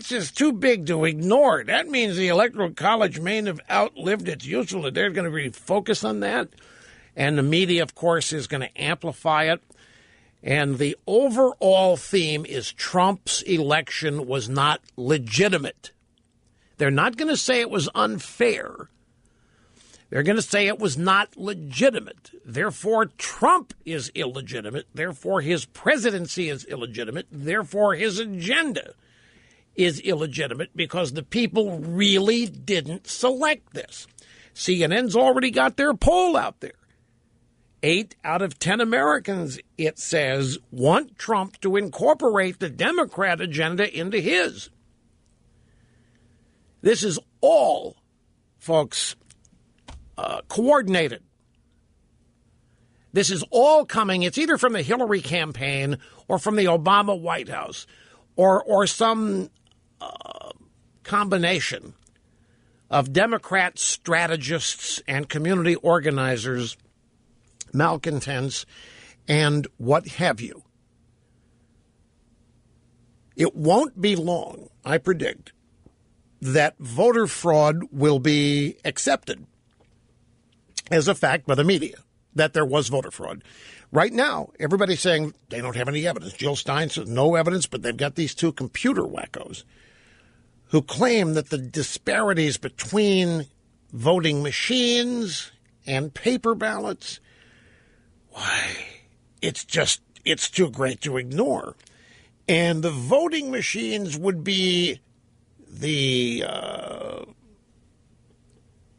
just too big to ignore. That means the Electoral College may have outlived its usefulness. They're going to really focus on that. And the media, of course, is going to amplify it. And the overall theme is Trump's election was not legitimate. They're not going to say it was unfair. They're going to say it was not legitimate. Therefore, Trump is illegitimate. Therefore, his presidency is illegitimate. Therefore, his agenda is illegitimate because the people really didn't select this. CNN's already got their poll out there. 8 out of 10 Americans, it says, want Trump to incorporate the Democrat agenda into his. This is all, folks, coordinated. This is all coming. It's either from the Hillary campaign or from the Obama White House or some combination of Democrat strategists and community organizers, malcontents, and what have you. It won't be long, I predict, that voter fraud will be accepted as a fact by the media, that there was voter fraud. Right now, everybody's saying they don't have any evidence. Jill Stein says no evidence, but they've got these 2 computer wackos who claim that the disparities between voting machines and paper ballots, why, it's it's too great to ignore. And the voting machines would be the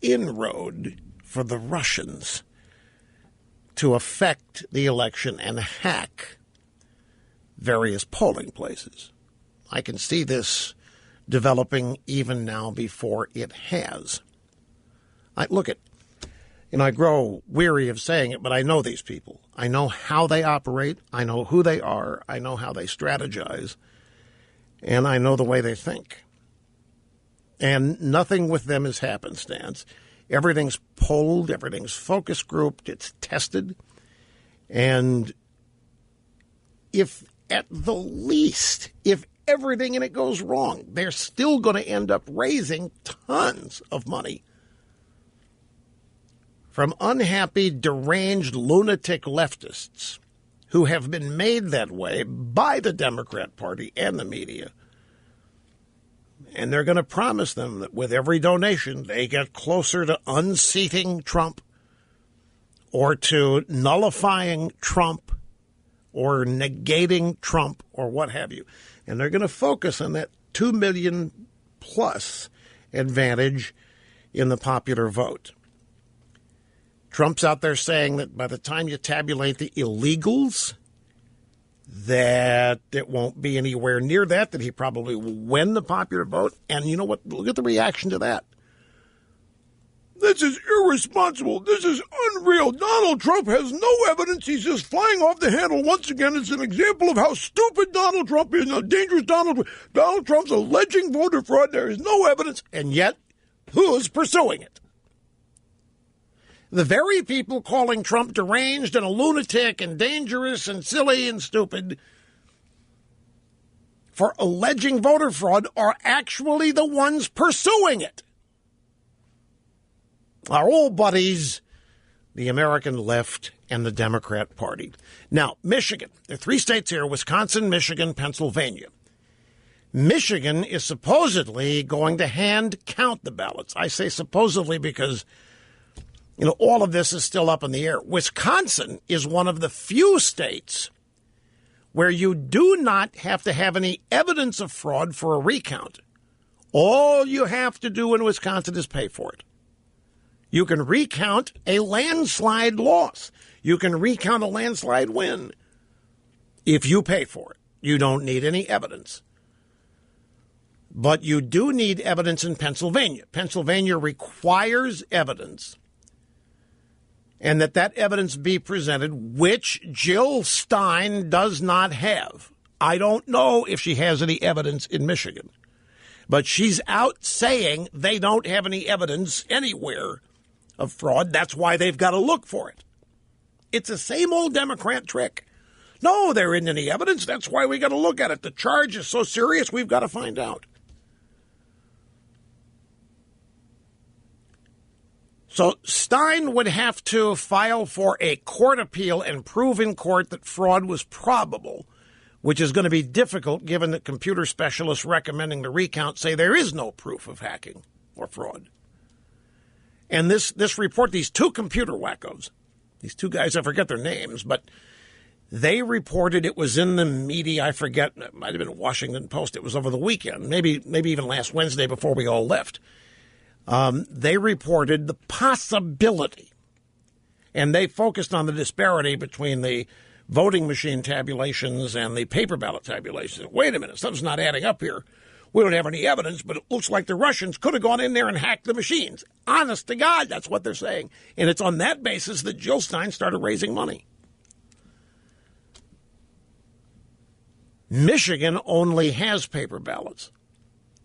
inroad for the Russians to affect the election and hack various polling places. I can see this developing even now before it has. I grow weary of saying it, but I know these people. I know how they operate. I know who they are. I know how they strategize. And I know the way they think. And nothing with them is happenstance. Everything's polled. Everything's focus grouped. It's tested. And if at the least, if everything in it goes wrong, they're still going to end up raising tons of money from unhappy, deranged, lunatic leftists who have been made that way by the Democrat Party and the media. And they're going to promise them that with every donation, they get closer to unseating Trump or to nullifying Trump or negating Trump or what have you. And they're going to focus on that 2 million plus advantage in the popular vote. Trump's out there saying that by the time you tabulate the illegals, that it won't be anywhere near that he probably will win the popular vote. And you know what? Look at the reaction to that. This is irresponsible. This is unreal. Donald Trump has no evidence. He's just flying off the handle once again. It's an example of how stupid Donald Trump is, how dangerous Donald Trump's alleging voter fraud. There is no evidence. And yet, who's pursuing it? The very people calling Trump deranged and a lunatic and dangerous and silly and stupid for alleging voter fraud are actually the ones pursuing it. Our old buddies, the American left and the Democrat Party. Now, Michigan. There are 3 states here, Wisconsin, Michigan, Pennsylvania. Michigan is supposedly going to hand count the ballots. I say supposedly because all of this is still up in the air. Wisconsin is one of the few states where you do not have to have any evidence of fraud for a recount. All you have to do in Wisconsin is pay for it. You can recount a landslide loss. You can recount a landslide win if you pay for it. You don't need any evidence. But you do need evidence in Pennsylvania. Pennsylvania requires evidence, and that evidence be presented, which Jill Stein does not have. I don't know if she has any evidence in Michigan, but she's out saying they don't have any evidence anywhere of fraud. That's why they've got to look for it. It's the same old Democrat trick. No, there isn't any evidence. That's why we got to look at it. The charge is so serious, we've got to find out. So Stein would have to file for a court appeal and prove in court that fraud was probable, which is going to be difficult given that computer specialists recommending the recount say there is no proof of hacking or fraud. And this report, these 2 computer wackos, these 2 guys, I forget their names, but they reported, it was in the media, I forget, it might have been Washington Post, it was over the weekend, maybe even last Wednesday before we all left. They reported the possibility, and they focused on the disparity between the voting machine tabulations and the paper ballot tabulations. Wait a minute, something's not adding up here. We don't have any evidence, but it looks like the Russians could have gone in there and hacked the machines. Honest to God, that's what they're saying. And it's on that basis that Jill Stein started raising money. Michigan only has paper ballots.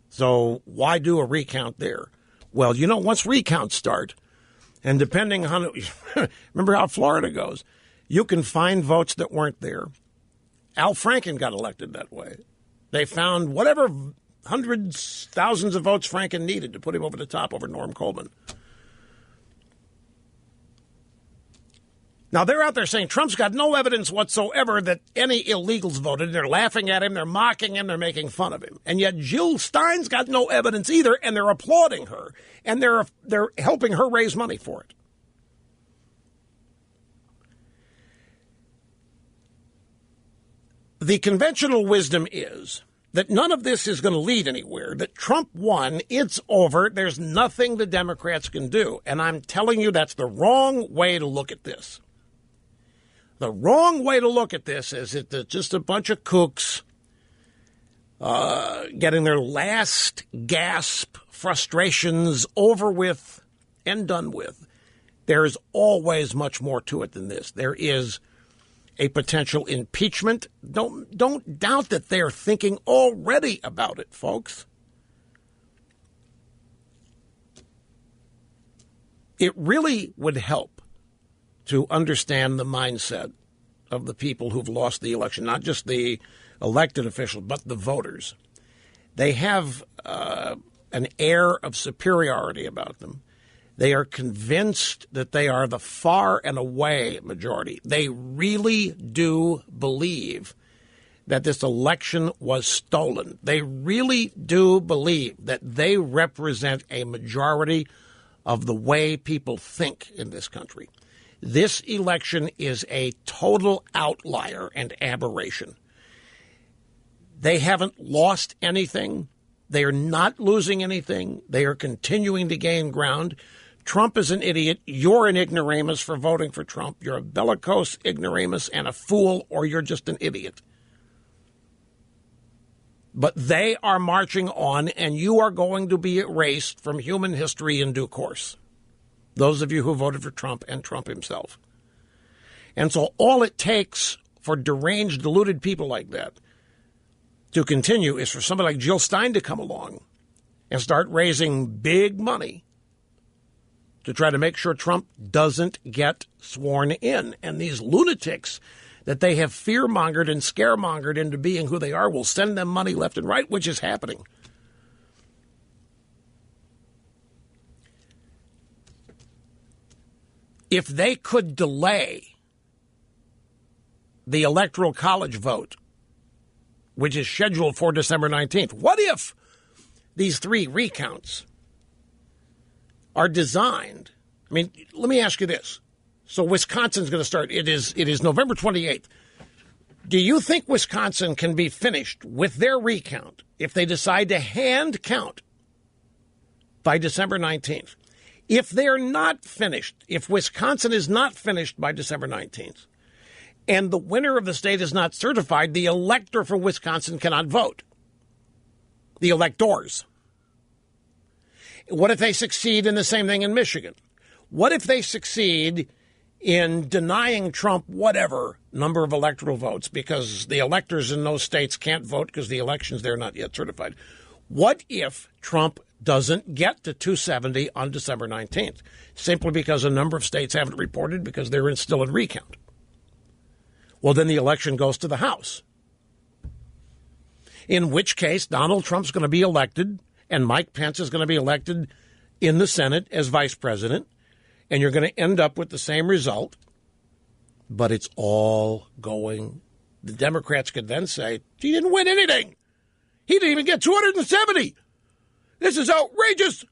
So why do a recount there? Well, once recounts start, and depending on, remember how Florida goes, you can find votes that weren't there. Al Franken got elected that way. They found whatever hundreds, thousands of votes Franken needed to put him over the top over Norm Coleman. Now, they're out there saying Trump's got no evidence whatsoever that any illegals voted. They're laughing at him. They're mocking him. They're making fun of him. And yet Jill Stein's got no evidence either, and they're applauding her. And they're helping her raise money for it. The conventional wisdom is that none of this is going to lead anywhere, that Trump won, it's over, there's nothing the Democrats can do. And I'm telling you that's the wrong way to look at this. The wrong way to look at this is that it's just a bunch of kooks getting their last gasp frustrations over with and done with. There is always much more to it than this. There is a potential impeachment. Don't doubt that they're thinking already about it, folks. It really would help to understand the mindset of the people who've lost the election, not just the elected officials, but the voters. They have an air of superiority about them. They are convinced that they are the far and away majority. They really do believe that this election was stolen. They really do believe that they represent a majority of the way people think in this country. This election is a total outlier and aberration. They haven't lost anything. They are not losing anything. They are continuing to gain ground. Trump is an idiot. You're an ignoramus for voting for Trump. You're a bellicose ignoramus and a fool, or you're just an idiot. But they are marching on, and you are going to be erased from human history in due course. Those of you who voted for Trump and Trump himself. And so all it takes for deranged, deluded people like that to continue is for somebody like Jill Stein to come along and start raising big money to try to make sure Trump doesn't get sworn in. And these lunatics that they have fear-mongered and scaremongered into being who they are will send them money left and right, which is happening. If they could delay the Electoral College vote, which is scheduled for December 19th, what if these 3 recounts are designed? I mean, let me ask you this. So Wisconsin's going to start. It is November 28th. Do you think Wisconsin can be finished with their recount if they decide to hand count by December 19th? If they're not finished, if Wisconsin is not finished by December 19th, and the winner of the state is not certified, the elector for Wisconsin cannot vote. The electors. What if they succeed in the same thing in Michigan? What if they succeed in denying Trump whatever number of electoral votes because the electors in those states can't vote because the elections there are not yet certified? What if Trump doesn't get to 270 on December 19th simply because a number of states haven't reported because they're still in recount? Well, then the election goes to the House, in which case Donald Trump's going to be elected and Mike Pence is going to be elected in the Senate as vice president, and you're going to end up with the same result, but it's all going. The Democrats could then say, he didn't win anything. He didn't even get 270. This is outrageous.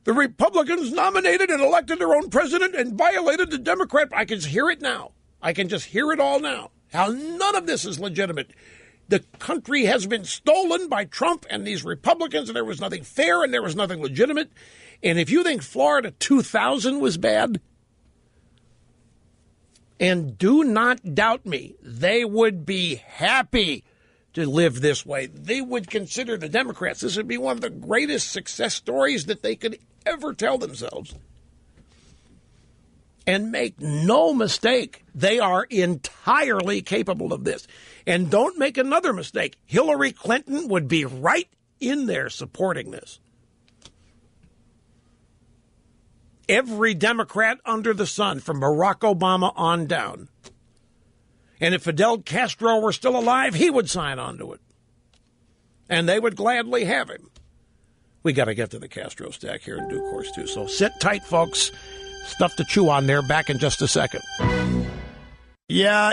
The Republicans nominated and elected their own president and violated the Democrat. I can hear it now. I can just hear it all now. How none of this is legitimate. The country has been stolen by Trump and these Republicans, and there was nothing fair and there was nothing legitimate. And if you think Florida 2000 was bad, and do not doubt me, they would be happy to live this way. They would consider the Democrats, this would be one of the greatest success stories that they could ever tell themselves. And make no mistake, they are entirely capable of this. And don't make another mistake. Hillary Clinton would be right in there supporting this. Every Democrat under the sun, from Barack Obama on down. And if Fidel Castro were still alive, he would sign on to it. And they would gladly have him. We got to get to the Castro stack here in due course, too. So sit tight, folks. Stuff to chew on there. Back in just a second. Yeah,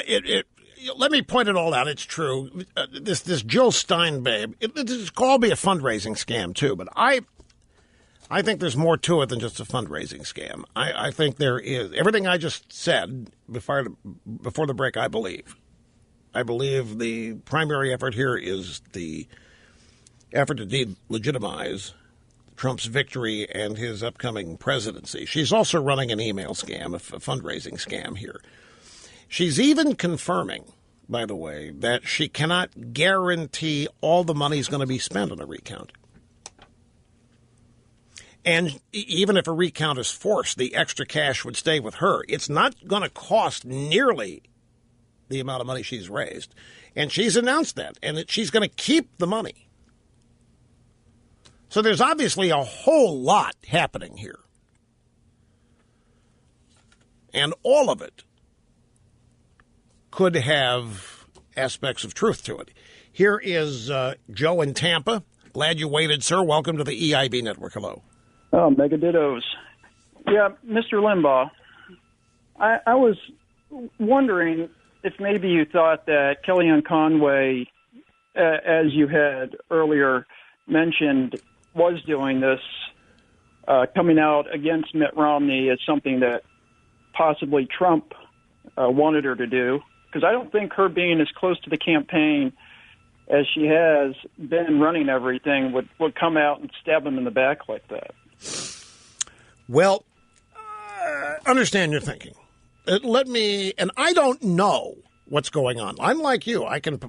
let me point it all out. It's true. This Jill Stein babe, it's called me a fundraising scam, too. But I think there's more to it than just a fundraising scam. I think there is. Everything I just said before the break, I believe. I believe the primary effort here is the effort to delegitimize Trump's victory and his upcoming presidency. She's also running an email scam, a fundraising scam here. She's even confirming, by the way, that she cannot guarantee all the money is going to be spent on a recount. And even if a recount is forced, the extra cash would stay with her. It's not going to cost nearly the amount of money she's raised. And she's announced that, and that she's going to keep the money. So there's obviously a whole lot happening here. And all of it could have aspects of truth to it. Here is Joe in Tampa. Glad you waited, sir. Welcome to the EIB Network. Hello. Oh, mega dittos. Yeah, Mr. Limbaugh, I was wondering if maybe you thought that Kellyanne Conway, as you had earlier mentioned, was doing this, coming out against Mitt Romney as something that possibly Trump wanted her to do. Because I don't think her being as close to the campaign as she has been running everything would come out and stab him in the back like that. Well, understand your thinking. And I don't know what's going on. I'm like you. I can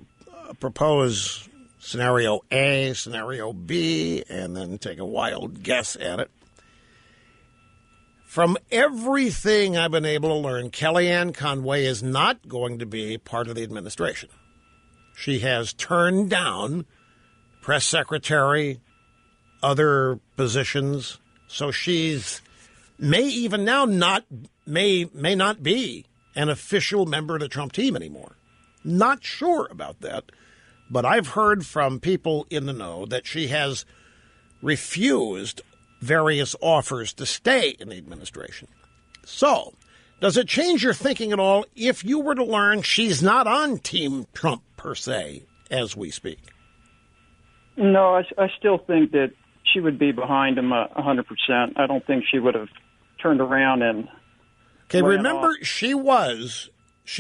propose scenario A, scenario B, and then take a wild guess at it. From everything I've been able to learn, Kellyanne Conway is not going to be part of the administration. She has turned down press secretary, other positions, so she's may even now may not be an official member of the Trump team anymore. Not sure about that, but I've heard from people in the know that she has refused various offers to stay in the administration. So, does it change your thinking at all if you were to learn she's not on Team Trump per se as we speak? No, I still think that she would be behind him 100%. I don't think she would have turned around and... Okay, remember, she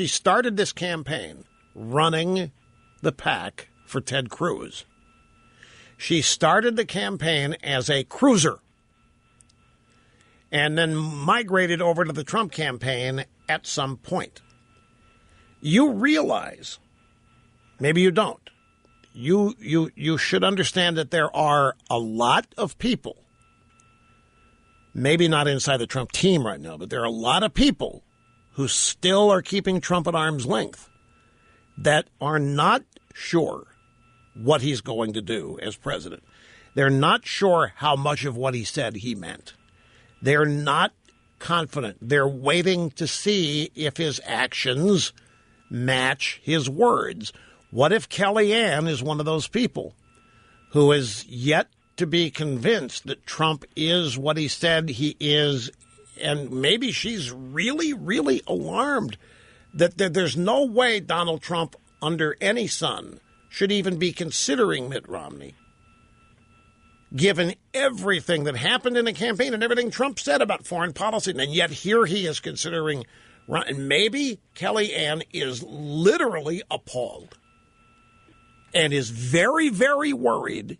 started this campaign running the PAC for Ted Cruz. She started the campaign as a cruiser and then migrated over to the Trump campaign at some point. You realize, maybe you don't, you should understand that there are a lot of people, maybe not inside the Trump team right now, but there are a lot of people who still are keeping Trump at arm's length that are not sure what he's going to do as president. They're not sure how much of what he said he meant. They're not confident. They're waiting to see if his actions match his words. What if Kellyanne is one of those people who is yet to be convinced that Trump is what he said he is, and maybe she's really, really alarmed that there's no way Donald Trump under any sun should even be considering Mitt Romney, given everything that happened in the campaign and everything Trump said about foreign policy. And yet here he is considering, and maybe Kellyanne is literally appalled and is very, very worried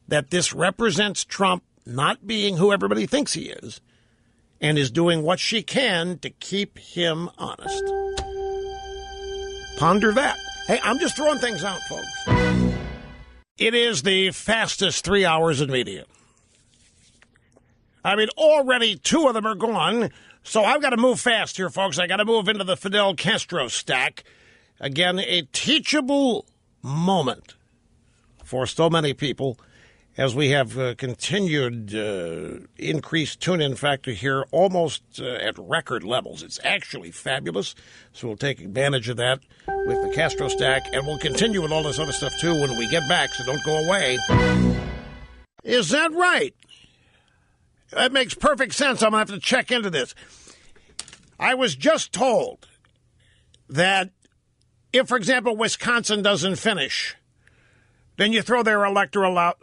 that this represents Trump not being who everybody thinks he is and is doing what she can to keep him honest. Ponder that. Hey, I'm just throwing things out, folks. It is the fastest 3 hours in media. I mean, already 2 of them are gone, so I've got to move fast here, folks. I got to move into the Fidel Castro stack. Again, a teachable moment for so many people as we have continued increased tune-in factor here almost at record levels. It's actually fabulous, so we'll take advantage of that with the Castro stack, and we'll continue with all this other stuff, too, when we get back, so don't go away. Is that right? That makes perfect sense. I'm going to have to check into this. I was just told that if, for example, Wisconsin doesn't finish, then you throw their electoral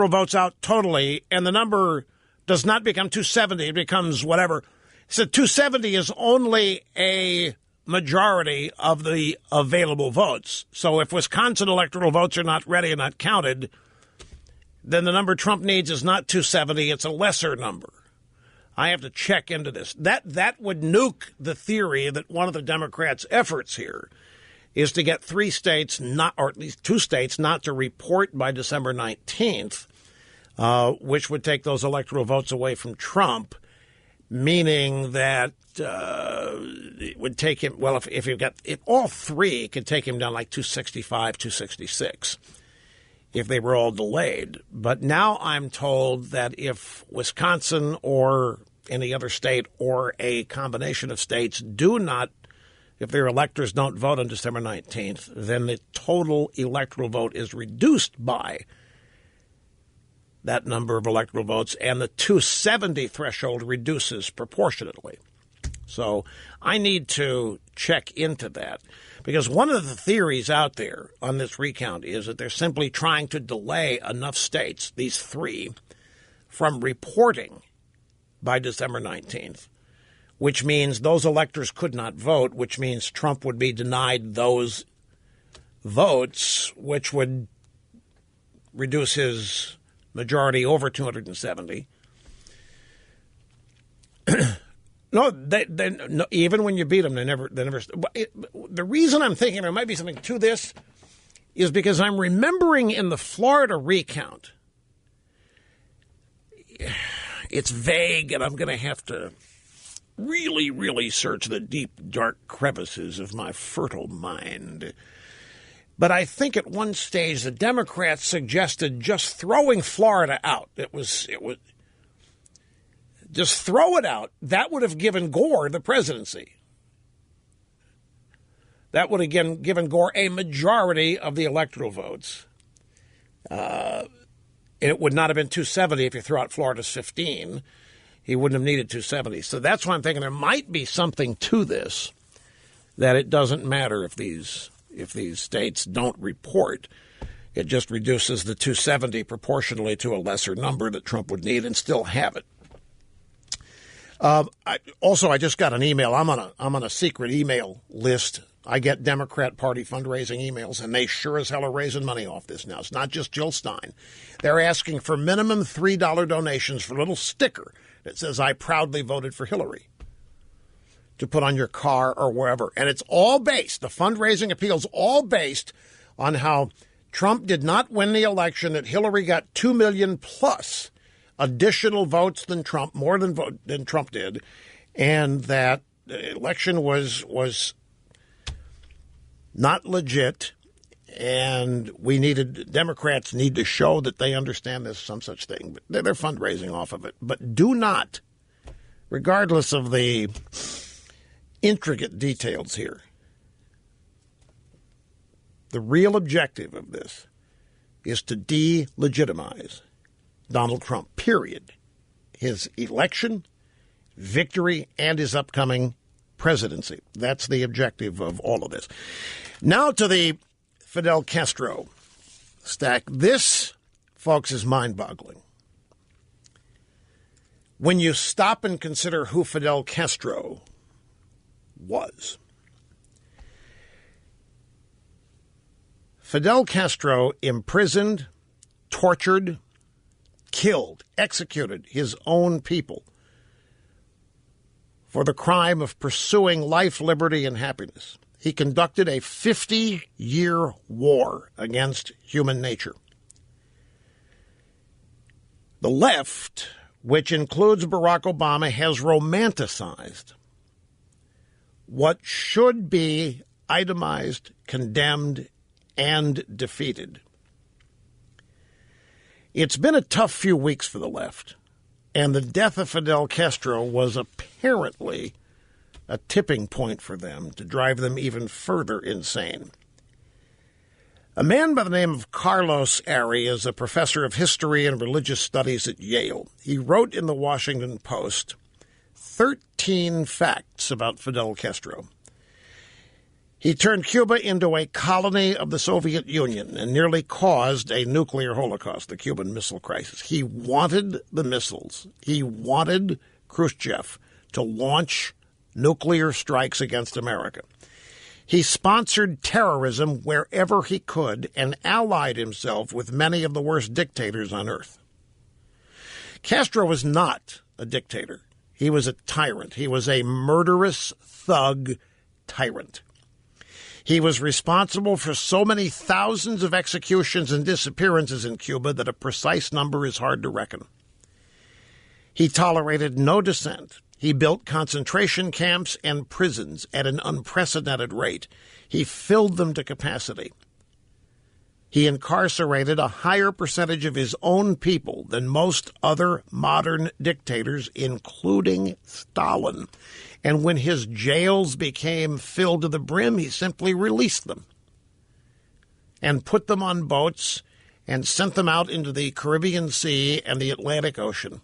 votes out totally, and the number does not become 270. It becomes whatever. So 270 is only a majority of the available votes. So if Wisconsin electoral votes are not ready and not counted, then the number Trump needs is not 270, it's a lesser number. I have to check into this. That would nuke the theory that one of the Democrats' efforts here is to get 3 states, not, or at least 2 states, not to report by December 19th, which would take those electoral votes away from Trump, meaning that it would take him, well, if all 3 could take him down like 265, 266, if they were all delayed. But now I'm told that if Wisconsin or any other state or a combination of states do not, if their electors don't vote on December 19th, then the total electoral vote is reduced by that number of electoral votes, and the 270 threshold reduces proportionately. So I need to check into that, because one of the theories out there on this recount is that they're simply trying to delay enough states, these 3, from reporting by December 19th, which means those electors could not vote, which means Trump would be denied those votes, which would reduce his majority over 270. No, no, even when you beat them, they never. The reason I'm thinking there might be something to this is because I'm remembering in the Florida recount, it's vague, and I'm going to have to really, really search the deep, dark crevices of my fertile mind. But I think at one stage the Democrats suggested just throwing Florida out. It was just throw it out. That would have given Gore the presidency. That would have given Gore a majority of the electoral votes. It would not have been 270 if you threw out Florida's 15. He wouldn't have needed 270. So that's why I'm thinking there might be something to this, that it doesn't matter if these states don't report. It just reduces the 270 proportionally to a lesser number that Trump would need and still have it. I just got an email. I'm on a secret email list. I get Democrat Party fundraising emails, and they sure as hell are raising money off this now. It's not just Jill Stein. They're asking for minimum $3 donations for a little sticker that says, "I proudly voted for Hillary," to put on your car or wherever. And it's all based, the fundraising appeal's all based on how Trump did not win the election, that Hillary got 2 million plus additional votes than Trump, more than Trump did, and that the election was not legit, and Democrats need to show that they understand there's some such thing. But they're fundraising off of it. But do not, regardless of the intricate details here, the real objective of this is to delegitimize Donald Trump, period. His election, victory, and his upcoming presidency. That's the objective of all of this. Now to the Fidel Castro stack. This, folks, is mind-boggling. When you stop and consider who Fidel Castro was. Fidel Castro imprisoned, tortured, killed, executed his own people for the crime of pursuing life, liberty, and happiness. He conducted a 50-year war against human nature. The left, which includes Barack Obama, has romanticized what should be itemized, condemned, and defeated. It's been a tough few weeks for the left, and the death of Fidel Castro was apparently a tipping point for them to drive them even further insane. A man by the name of Carlos Ari is a professor of history and religious studies at Yale. He wrote in the Washington Post 13 facts about Fidel Castro. He turned Cuba into a colony of the Soviet Union and nearly caused a nuclear holocaust, the Cuban Missile Crisis. He wanted the missiles. He wanted Khrushchev to launch nuclear strikes against America. He sponsored terrorism wherever he could and allied himself with many of the worst dictators on earth. Castro was not a dictator. He was a tyrant. He was a murderous thug tyrant. He was responsible for so many thousands of executions and disappearances in Cuba that a precise number is hard to reckon. He tolerated no dissent. He built concentration camps and prisons at an unprecedented rate. He filled them to capacity. He incarcerated a higher percentage of his own people than most other modern dictators, including Stalin. And when his jails became filled to the brim, he simply released them and put them on boats and sent them out into the Caribbean Sea and the Atlantic Ocean.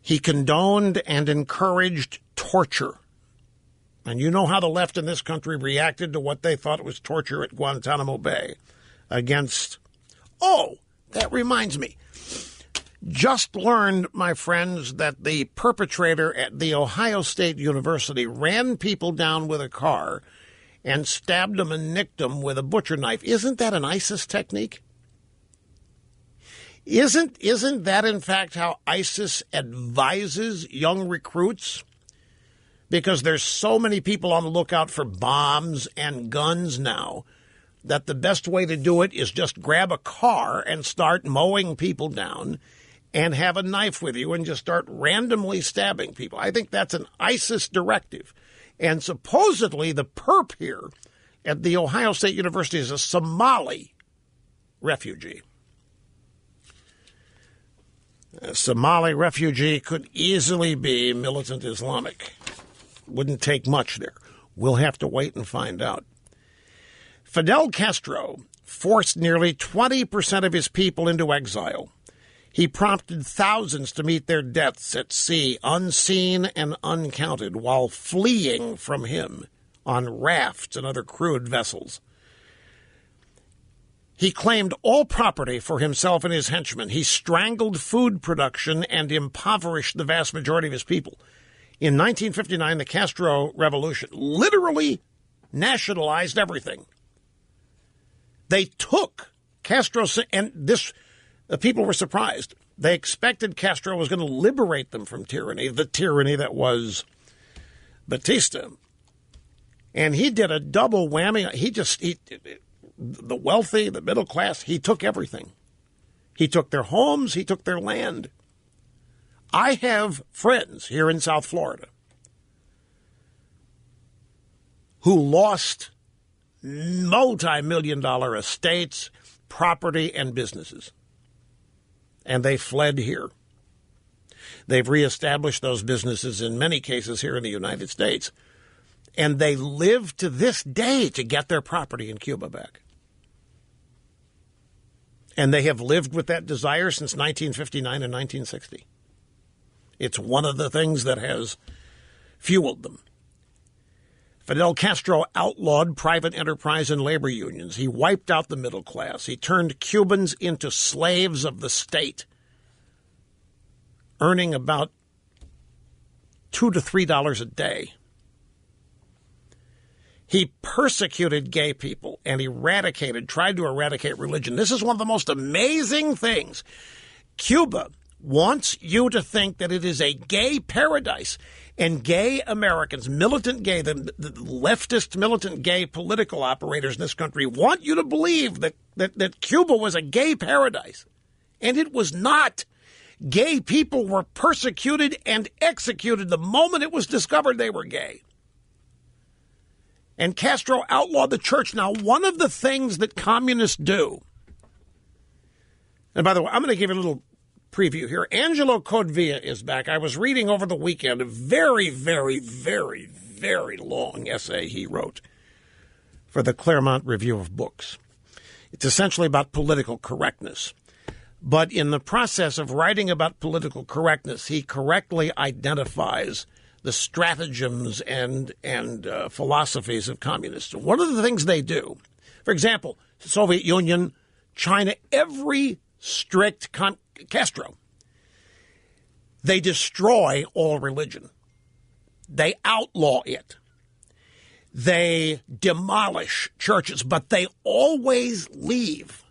He condoned and encouraged torture. And you know how the left in this country reacted to what they thought was torture at Guantanamo Bay against... Oh, that reminds me. Just learned, my friends, that the perpetrator at The Ohio State University ran people down with a car and stabbed them and nicked them with a butcher knife. Isn't that an ISIS technique? Isn't that, in fact, how ISIS advises young recruits? Because there's so many people on the lookout for bombs and guns now that the best way to do it is just grab a car and start mowing people down and have a knife with you and just start randomly stabbing people. I think that's an ISIS directive. And supposedly the perp here at The Ohio State University is a Somali refugee. A Somali refugee could easily be militant Islamic. Wouldn't take much there. We'll have to wait and find out. Fidel Castro forced nearly 20% of his people into exile. He prompted thousands to meet their deaths at sea, unseen and uncounted, while fleeing from him on rafts and other crewed vessels. He claimed all property for himself and his henchmen. He strangled food production and impoverished the vast majority of his people. In 1959, the Castro Revolution literally nationalized everything. They took Castro, and this, the people were surprised. They expected Castro was going to liberate them from tyranny, the tyranny that was Batista. And he did a double whammy. The wealthy, the middle class, he took everything. He took their homes, he took their land. I have friends here in South Florida who lost multi-million-dollar estates, property, and businesses. And they fled here. They've reestablished those businesses in many cases here in the United States. And they live to this day to get their property in Cuba back. And they have lived with that desire since 1959 and 1960. It's one of the things that has fueled them. Fidel Castro outlawed private enterprise and labor unions. He wiped out the middle class. He turned Cubans into slaves of the state, earning about $2 to $3 a day. He persecuted gay people and tried to eradicate religion. This is one of the most amazing things. Cuba wants you to think that it is a gay paradise. And gay Americans, militant gay, the leftist militant gay political operators in this country want you to believe that Cuba was a gay paradise. And it was not. Gay people were persecuted and executed the moment it was discovered they were gay. And Castro outlawed the church. Now, one of the things that communists do, and by the way, I'm going to give you a little preview here. Angelo Codevilla is back. I was reading over the weekend a very, very, very, very long essay he wrote for the Claremont Review of Books. It's essentially about political correctness. But in the process of writing about political correctness, he correctly identifies the stratagems and philosophies of communists. One of the things they do, for example, Soviet Union, China, every strict Castro. They destroy all religion. They outlaw it. They demolish churches, but they always leave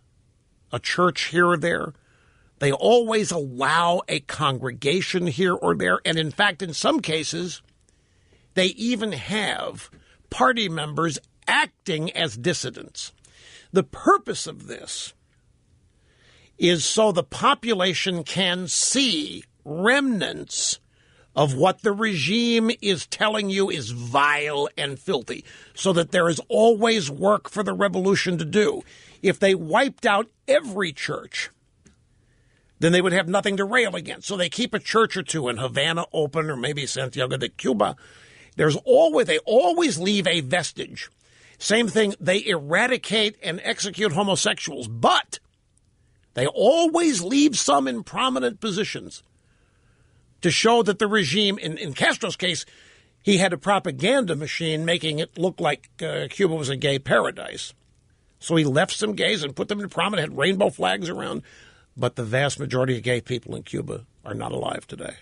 a church here or there. They always allow a congregation here or there. And in fact, in some cases, they even have party members acting as dissidents. The purpose of this is so the population can see remnants of what the regime is telling you is vile and filthy, so that there is always work for the revolution to do. If they wiped out every church, then they would have nothing to rail against. So they keep a church or two in Havana open, or maybe Santiago de Cuba. They always leave a vestige. Same thing, they eradicate and execute homosexuals, but they always leave some in prominent positions to show that the regime, in Castro's case, he had a propaganda machine making it look like Cuba was a gay paradise. So he left some gays and put them in prominent, had rainbow flags around. But the vast majority of gay people in Cuba are not alive today.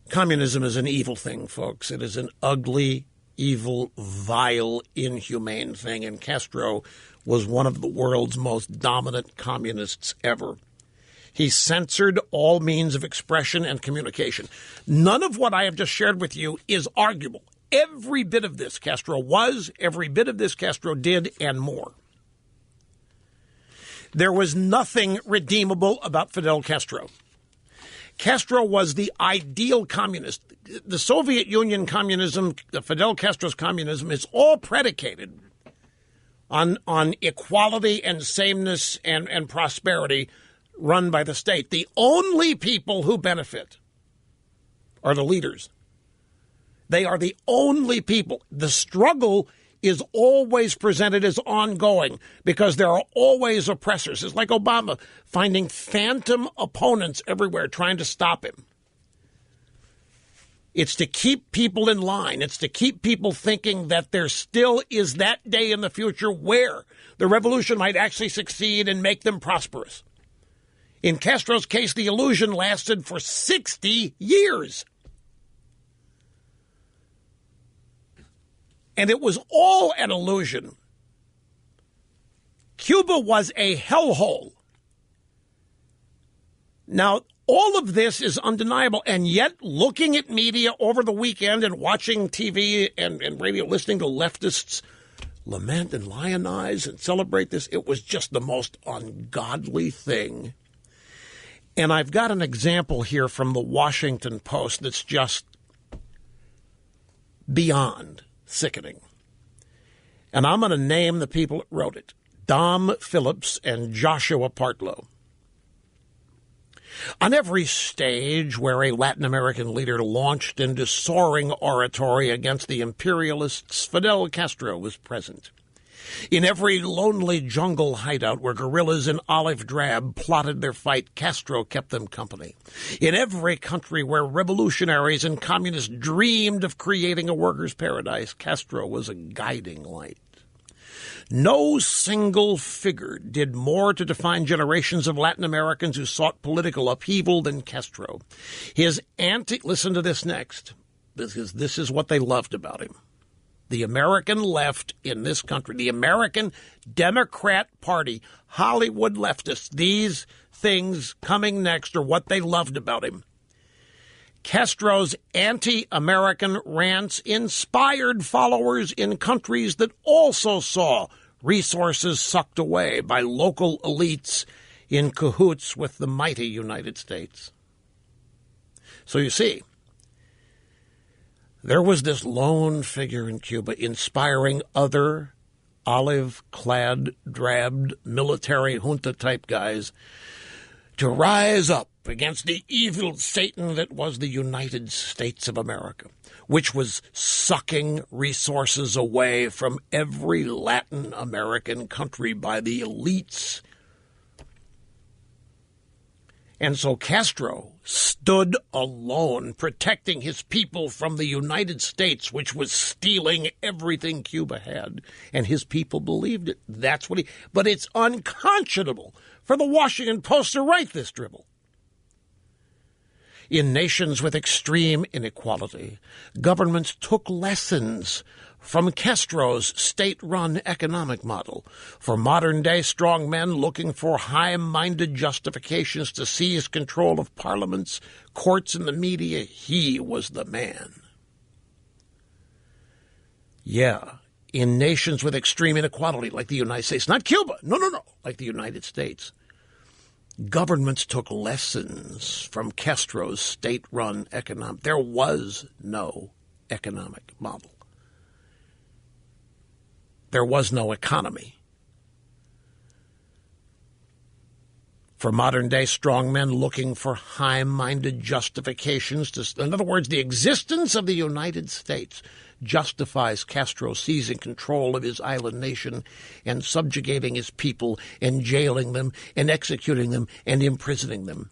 Communism is an evil thing, folks. It is an ugly, evil, vile, inhumane thing. And Castro was one of the world's most dominant communists ever. He censored all means of expression and communication. None of what I have just shared with you is arguable. Every bit of this Castro was, every bit of this Castro did, and more. There was nothing redeemable about Fidel Castro. Castro was the ideal communist. The Soviet Union communism, Fidel Castro's communism, is all predicated on equality and sameness and prosperity run by the state. The only people who benefit are the leaders. They are the only people. The struggle is always presented as ongoing because there are always oppressors. It's like Obama finding phantom opponents everywhere trying to stop him. It's to keep people in line. It's to keep people thinking that there still is that day in the future where the revolution might actually succeed and make them prosperous. In Castro's case, the illusion lasted for 60 years. And it was all an illusion. Cuba was a hellhole. Now, all of this is undeniable, and yet looking at media over the weekend and watching TV and radio, listening to leftists lament and lionize and celebrate this, it was just the most ungodly thing. And I've got an example here from the Washington Post that's just beyond sickening. And I'm going to name the people that wrote it: Dom Phillips and Joshua Partlow. On every stage where a Latin American leader launched into soaring oratory against the imperialists, Fidel Castro was present. In every lonely jungle hideout where guerrillas in olive drab plotted their fight, Castro kept them company. In every country where revolutionaries and communists dreamed of creating a workers' paradise, Castro was a guiding light. No single figure did more to define generations of Latin Americans who sought political upheaval than Castro. Listen to this next, because this is what they loved about him. The American left in this country, the American Democrat Party, Hollywood leftists, these things coming next are what they loved about him. Castro's anti-American rants inspired followers in countries that also saw resources sucked away by local elites in cahoots with the mighty United States. So you see, there was this lone figure in Cuba inspiring other olive-clad, drabbed, military junta-type guys to rise up against the evil Satan that was the United States of America, which was sucking resources away from every Latin American country by the elites. And so Castro stood alone, protecting his people from the United States, which was stealing everything Cuba had. And his people believed it. But it's unconscionable for the Washington Post to write this dribble. In nations with extreme inequality, governments took lessons from Castro's state-run economic model. For modern-day strongmen looking for high-minded justifications to seize control of parliaments, courts, and the media, he was the man. Yeah, in nations with extreme inequality, like the United States, not Cuba, no, like the United States, governments took lessons from Castro's state-run economic. There was no economic model. There was no economy. For modern-day strongmen looking for high-minded justifications to, in other words, the existence of the United States justifies Castro seizing control of his island nation and subjugating his people and jailing them and executing them and imprisoning them.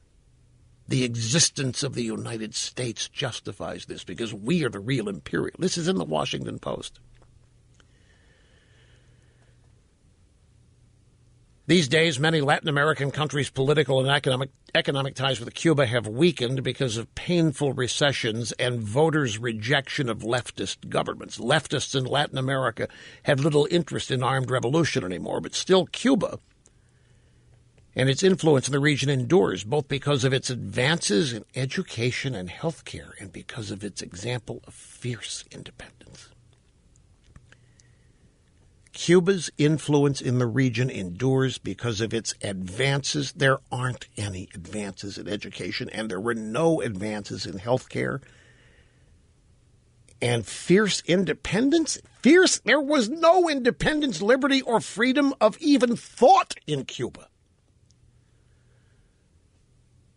The existence of the United States justifies this because we are the real imperial. This is in the Washington Post. These days, many Latin American countries' political and economic ties with Cuba have weakened because of painful recessions and voters' rejection of leftist governments. Leftists in Latin America have little interest in armed revolution anymore, but still Cuba and its influence in the region endures, both because of its advances in education and health care and because of its example of fierce independence. Cuba's influence in the region endures because of its advances. There aren't any advances in education, and there were no advances in health care. And fierce independence? There was no independence, liberty, or freedom of even thought in Cuba.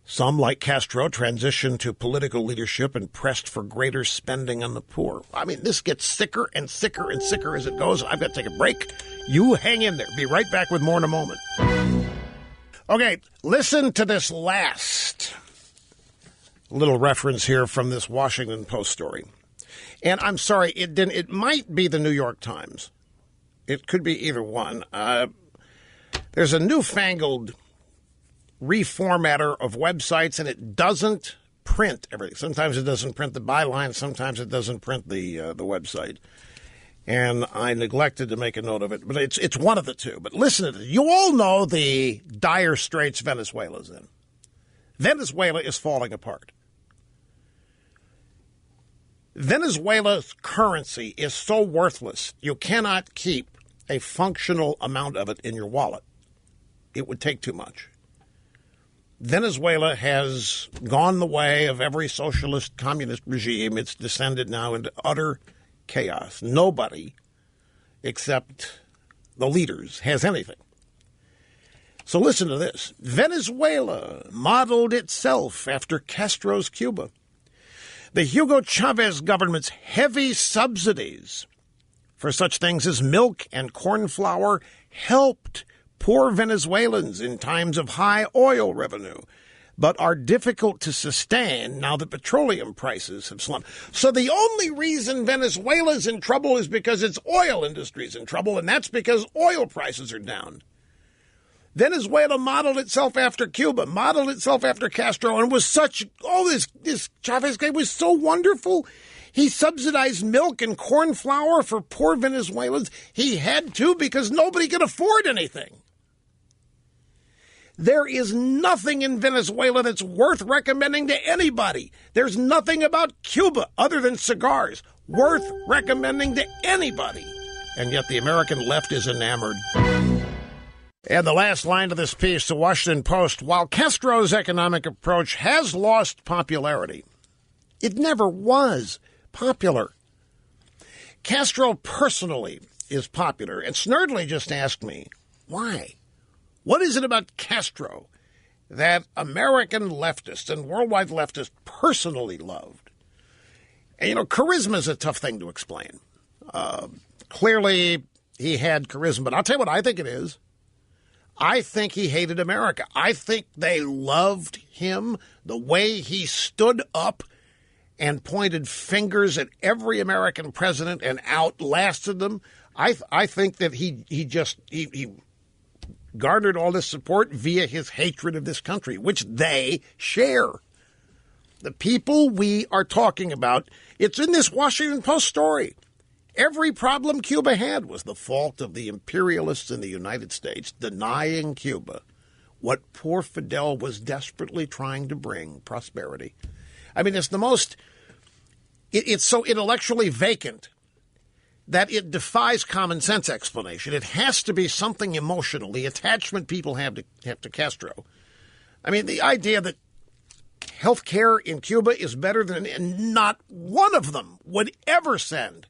Some, like Castro, transitioned to political leadership and pressed for greater spending on the poor. I mean, this gets sicker and sicker and sicker as it goes. I've got to take a break. You hang in there. Be right back with more in a moment. Okay, listen to this last little reference here from this Washington Post story. And I'm sorry, it might be the New York Times. It could be either one. There's a newfangled reformatter of websites, and it doesn't print everything. Sometimes it doesn't print the byline. Sometimes it doesn't print the website. And I neglected to make a note of it, but it's one of the two. But listen to this. You all know the dire straits Venezuela's in. Venezuela is falling apart. Venezuela's currency is so worthless, you cannot keep a functional amount of it in your wallet. It would take too much. Venezuela has gone the way of every socialist communist regime. It's descended now into utter chaos. Nobody except the leaders has anything. So listen to this. Venezuela modeled itself after Castro's Cuba. The Hugo Chavez government's heavy subsidies for such things as milk and corn flour helped poor Venezuelans in times of high oil revenue, but are difficult to sustain now that petroleum prices have slumped. So the only reason Venezuela's in trouble is because its oil industry is in trouble, and that's because oil prices are down. Venezuela modeled itself after Cuba, modeled itself after Castro, and was such, this Chavez guy was so wonderful. He subsidized milk and corn flour for poor Venezuelans. He had to because nobody could afford anything. There is nothing in Venezuela that's worth recommending to anybody. There's nothing about Cuba other than cigars worth recommending to anybody. And yet the American left is enamored. And the last line of this piece, the Washington Post, while Castro's economic approach has lost popularity, it never was popular. Castro personally is popular. And Snerdley just asked me, why? What is it about Castro that American leftists and worldwide leftists personally loved? And, charisma is a tough thing to explain. Clearly, he had charisma, but I'll tell you what I think it is. I think he hated America. I think they loved him, the way he stood up and pointed fingers at every American president and outlasted them. I think that he garnered all this support via his hatred of this country, which they share. The people we are talking about, it's in this Washington Post story. Every problem Cuba had was the fault of the imperialists in the United States, denying Cuba what poor Fidel was desperately trying to bring, prosperity. I mean, it's the most, it's so intellectually vacant that it defies common sense explanation. It has to be something emotional, the attachment people have to Castro. I mean, the idea that health care in Cuba is better than, and not one of them would ever send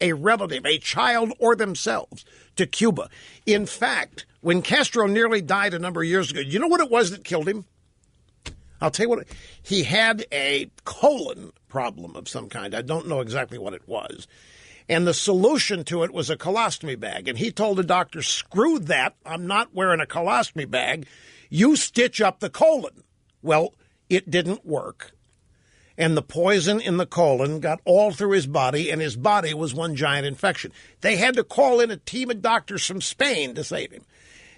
a relative, a child, or themselves to Cuba. In fact, when Castro nearly died a number of years ago, you know what it was that killed him? I'll tell you what, he had a colon problem of some kind. I don't know exactly what it was. And the solution to it was a colostomy bag. And he told the doctor, screw that, I'm not wearing a colostomy bag. You stitch up the colon. Well, it didn't work. And the poison in the colon got all through his body, and his body was one giant infection. They had to call in a team of doctors from Spain to save him.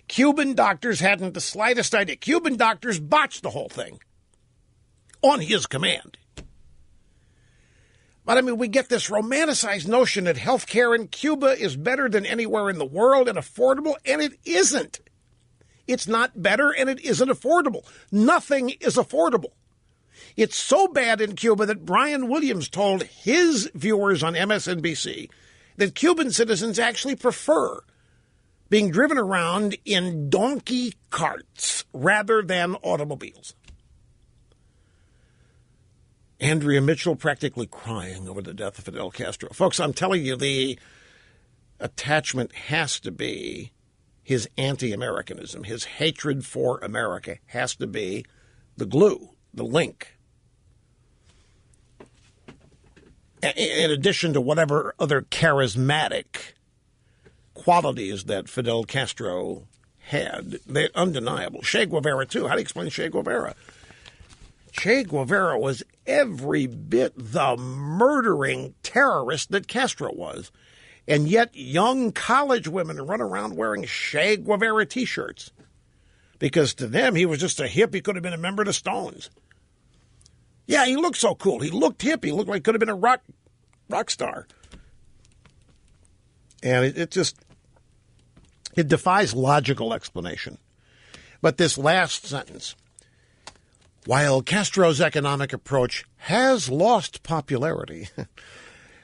Cuban doctors hadn't the slightest idea. Cuban doctors botched the whole thing on his command. But, I mean, we get this romanticized notion that health care in Cuba is better than anywhere in the world and affordable, and it isn't. It's not better, and it isn't affordable. Nothing is affordable. It's so bad in Cuba that Brian Williams told his viewers on MSNBC that Cuban citizens actually prefer being driven around in donkey carts rather than automobiles. Andrea Mitchell practically crying over the death of Fidel Castro. Folks, I'm telling you, the attachment has to be his anti-Americanism. His hatred for America has to be the glue, the link. In addition to whatever other charismatic qualities that Fidel Castro had, they're undeniable. Che Guevara, too. How do you explain Che Guevara? Che Guevara was every bit the murdering terrorist that Castro was. And yet young college women run around wearing Che Guevara T-shirts. Because to them, he was just a hip. He could have been a member of the Stones. Yeah, he looked so cool. He looked hip. He looked like he could have been a rock star. And it defies logical explanation. But this last sentence, while Castro's economic approach has lost popularity,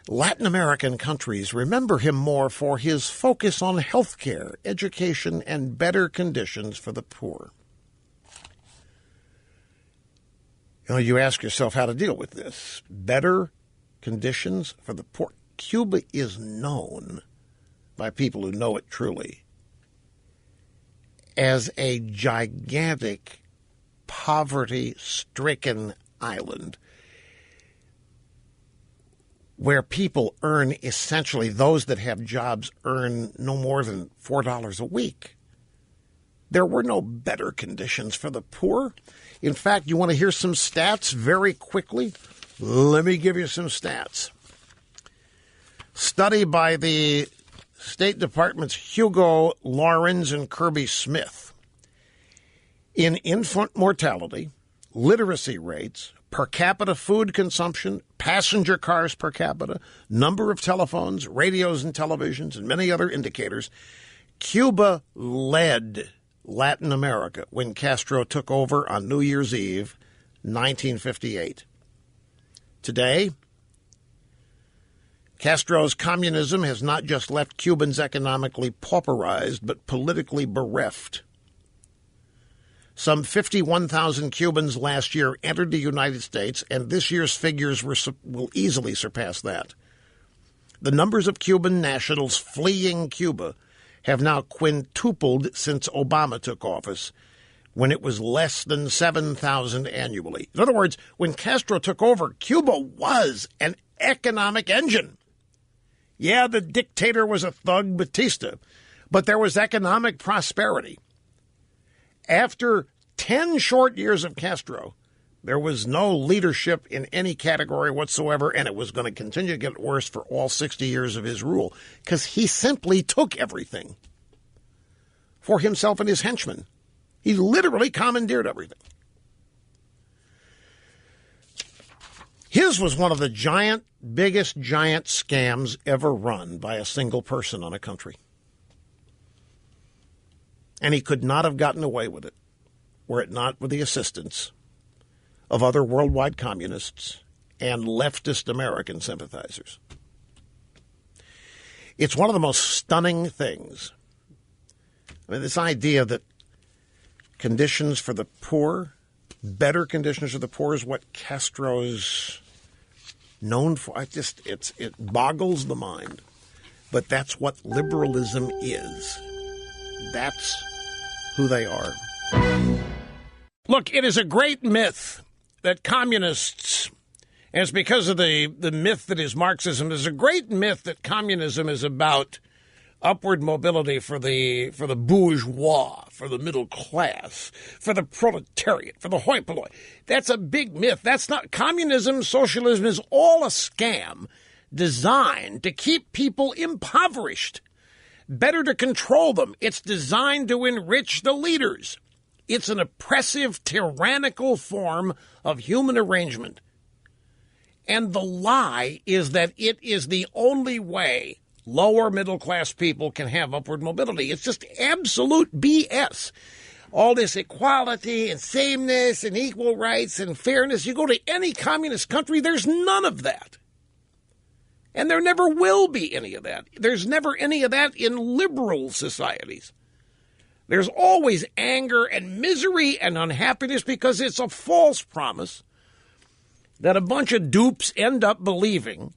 Latin American countries remember him more for his focus on health care, education, and better conditions for the poor. You know, you ask yourself how to deal with this. Better conditions for the poor. Cuba is known by people who know it truly as a gigantic, poverty-stricken island where people earn, essentially, those that have jobs earn no more than $4 a week. There were no better conditions for the poor. In fact, you want to hear some stats very quickly? Let me give you some stats. Study by the State Department's Hugo Lawrence and Kirby Smith. In infant mortality, literacy rates, per capita food consumption, passenger cars per capita, number of telephones, radios and televisions, and many other indicators, Cuba led Latin America when Castro took over on New Year's Eve, 1958. Today, Castro's communism has not just left Cubans economically pauperized, but politically bereft. Some 51,000 Cubans last year entered the United States, and this year's figures will easily surpass that. The numbers of Cuban nationals fleeing Cuba have now quintupled since Obama took office, when it was less than 7,000 annually. In other words, when Castro took over, Cuba was an economic engine. Yeah, the dictator was a thug, Batista, but there was economic prosperity. After 10 short years of Castro, there was no leadership in any category whatsoever, and it was going to continue to get worse for all 60 years of his rule, because he simply took everything for himself and his henchmen. He literally commandeered everything. His was one of the biggest giant scams ever run by a single person on a country. And he could not have gotten away with it were it not with the assistance of other worldwide communists and leftist American sympathizers. It's one of the most stunning things. I mean, this idea that conditions for the poor, better conditions for the poor, is what Castro's known for. It boggles the mind. But that's what liberalism is. That's who they are. Look, it is a great myth that communists, and it's because of the myth that is Marxism, there's a great myth that communism is about upward mobility for the bourgeois, for the middle class, for the proletariat, for the hoi polloi. That's a big myth. That's not communism. Socialism is all a scam designed to keep people impoverished, better to control them. It's designed to enrich the leaders. It's an oppressive, tyrannical form of human arrangement. And the lie is that it is the only way lower middle-class people can have upward mobility. It's just absolute BS. All this equality and sameness and equal rights and fairness. You go to any communist country, there's none of that. And there never will be any of that. There's never any of that in liberal societies. There's always anger and misery and unhappiness because it's a false promise that a bunch of dupes end up believing.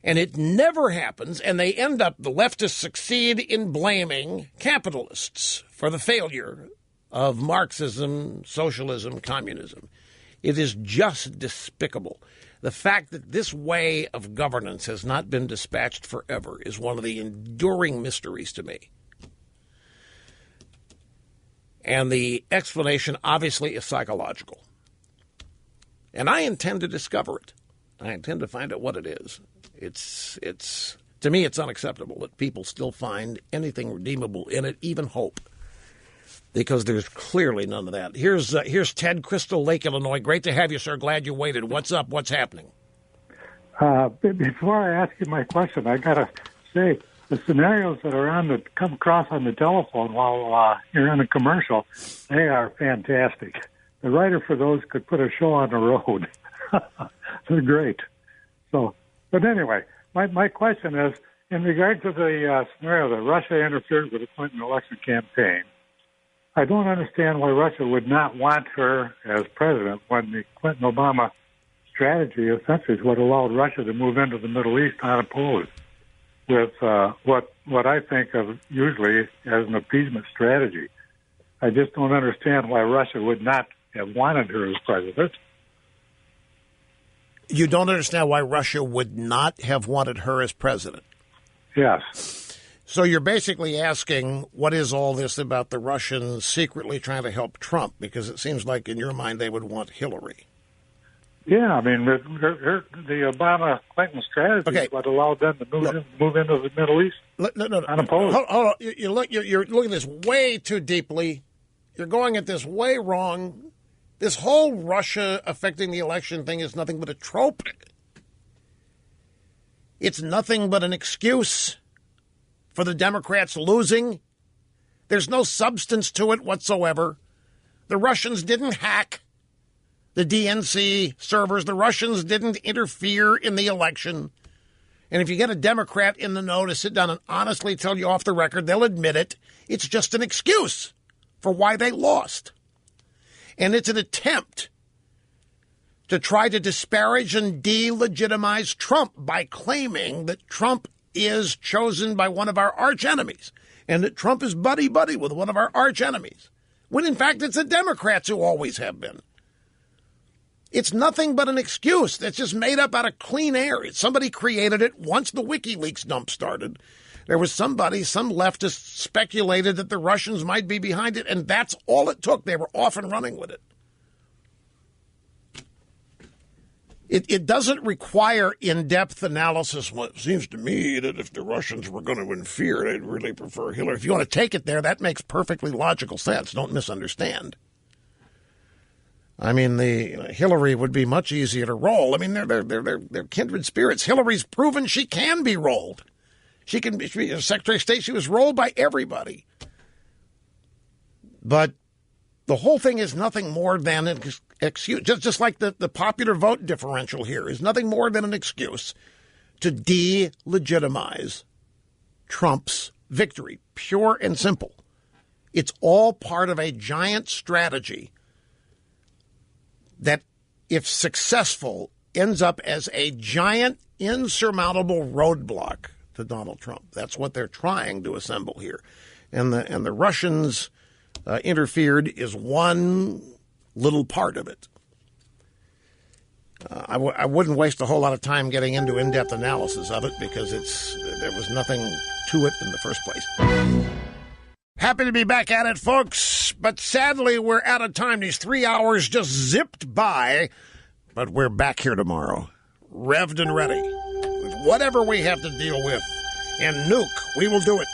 And it never happens, and they end up, the leftists succeed in blaming capitalists for the failure of Marxism, socialism, communism. It is just despicable. The fact that this way of governance has not been dispatched forever is one of the enduring mysteries to me. And the explanation obviously is psychological. And I intend to discover it. I intend to find out what it is. It's to me, it's unacceptable that people still find anything redeemable in it, even hope, because there's clearly none of that. Here's Ted, Crystal Lake, Illinois. Great to have you, sir. Glad you waited. What's up? What's happening? Before I ask you my question, I gotta say the scenarios that come across on the telephone while you're in a commercial, they are fantastic. The writer for those could put a show on the road. They're great. So. But anyway, my question is, in regard to the scenario that Russia interfered with the Clinton election campaign, I don't understand why Russia would not want her as president when the Clinton-Obama strategy essentially is what allowed Russia to move into the Middle East unopposed with what I think of usually as an appeasement strategy. I just don't understand why Russia would not have wanted her as president. You don't understand why Russia would not have wanted her as president? Yes. So you're basically asking, what is all this about the Russians secretly trying to help Trump? Because it seems like in your mind they would want Hillary. Yeah, I mean, the Obama-Clinton strategy is what allowed them to move into the Middle East unopposed. Hold on. You're looking at this way too deeply. You're going at this way wrong. This whole Russia affecting the election thing is nothing but a trope. It's nothing but an excuse for the Democrats losing. There's no substance to it whatsoever. The Russians didn't hack the DNC servers. The Russians didn't interfere in the election. And if you get a Democrat in the know to sit down and honestly tell you off the record, they'll admit it. It's just an excuse for why they lost. And it's an attempt to try to disparage and delegitimize Trump by claiming that Trump is chosen by one of our arch-enemies and that Trump is buddy-buddy with one of our arch-enemies, when in fact it's the Democrats who always have been. It's nothing but an excuse that's just made up out of clean air. Somebody created it once the WikiLeaks dump started. There was some leftist speculated that the Russians might be behind it, and that's all it took. They were off and running with it. It doesn't require in-depth analysis. Well, it seems to me that if the Russians were going to interfere, they'd really prefer Hillary. If you want to take it there, that makes perfectly logical sense. Don't misunderstand. I mean, the Hillary would be much easier to roll. I mean, they're kindred spirits. Hillary's proven she can be rolled. She can be Secretary of State. She was rolled by everybody. But the whole thing is nothing more than an excuse, just like the popular vote differential here is nothing more than an excuse to delegitimize Trump's victory, pure and simple. It's all part of a giant strategy that, if successful, ends up as a giant, insurmountable roadblock to Donald Trump. That's what they're trying to assemble here. And the Russians interfered is one little part of it. I wouldn't waste a whole lot of time getting into in-depth analysis of it because there was nothing to it in the first place. Happy to be back at it, folks, but sadly we're out of time. These 3 hours just zipped by, but we're back here tomorrow, revved and ready, with whatever we have to deal with. And nuke, we will do it.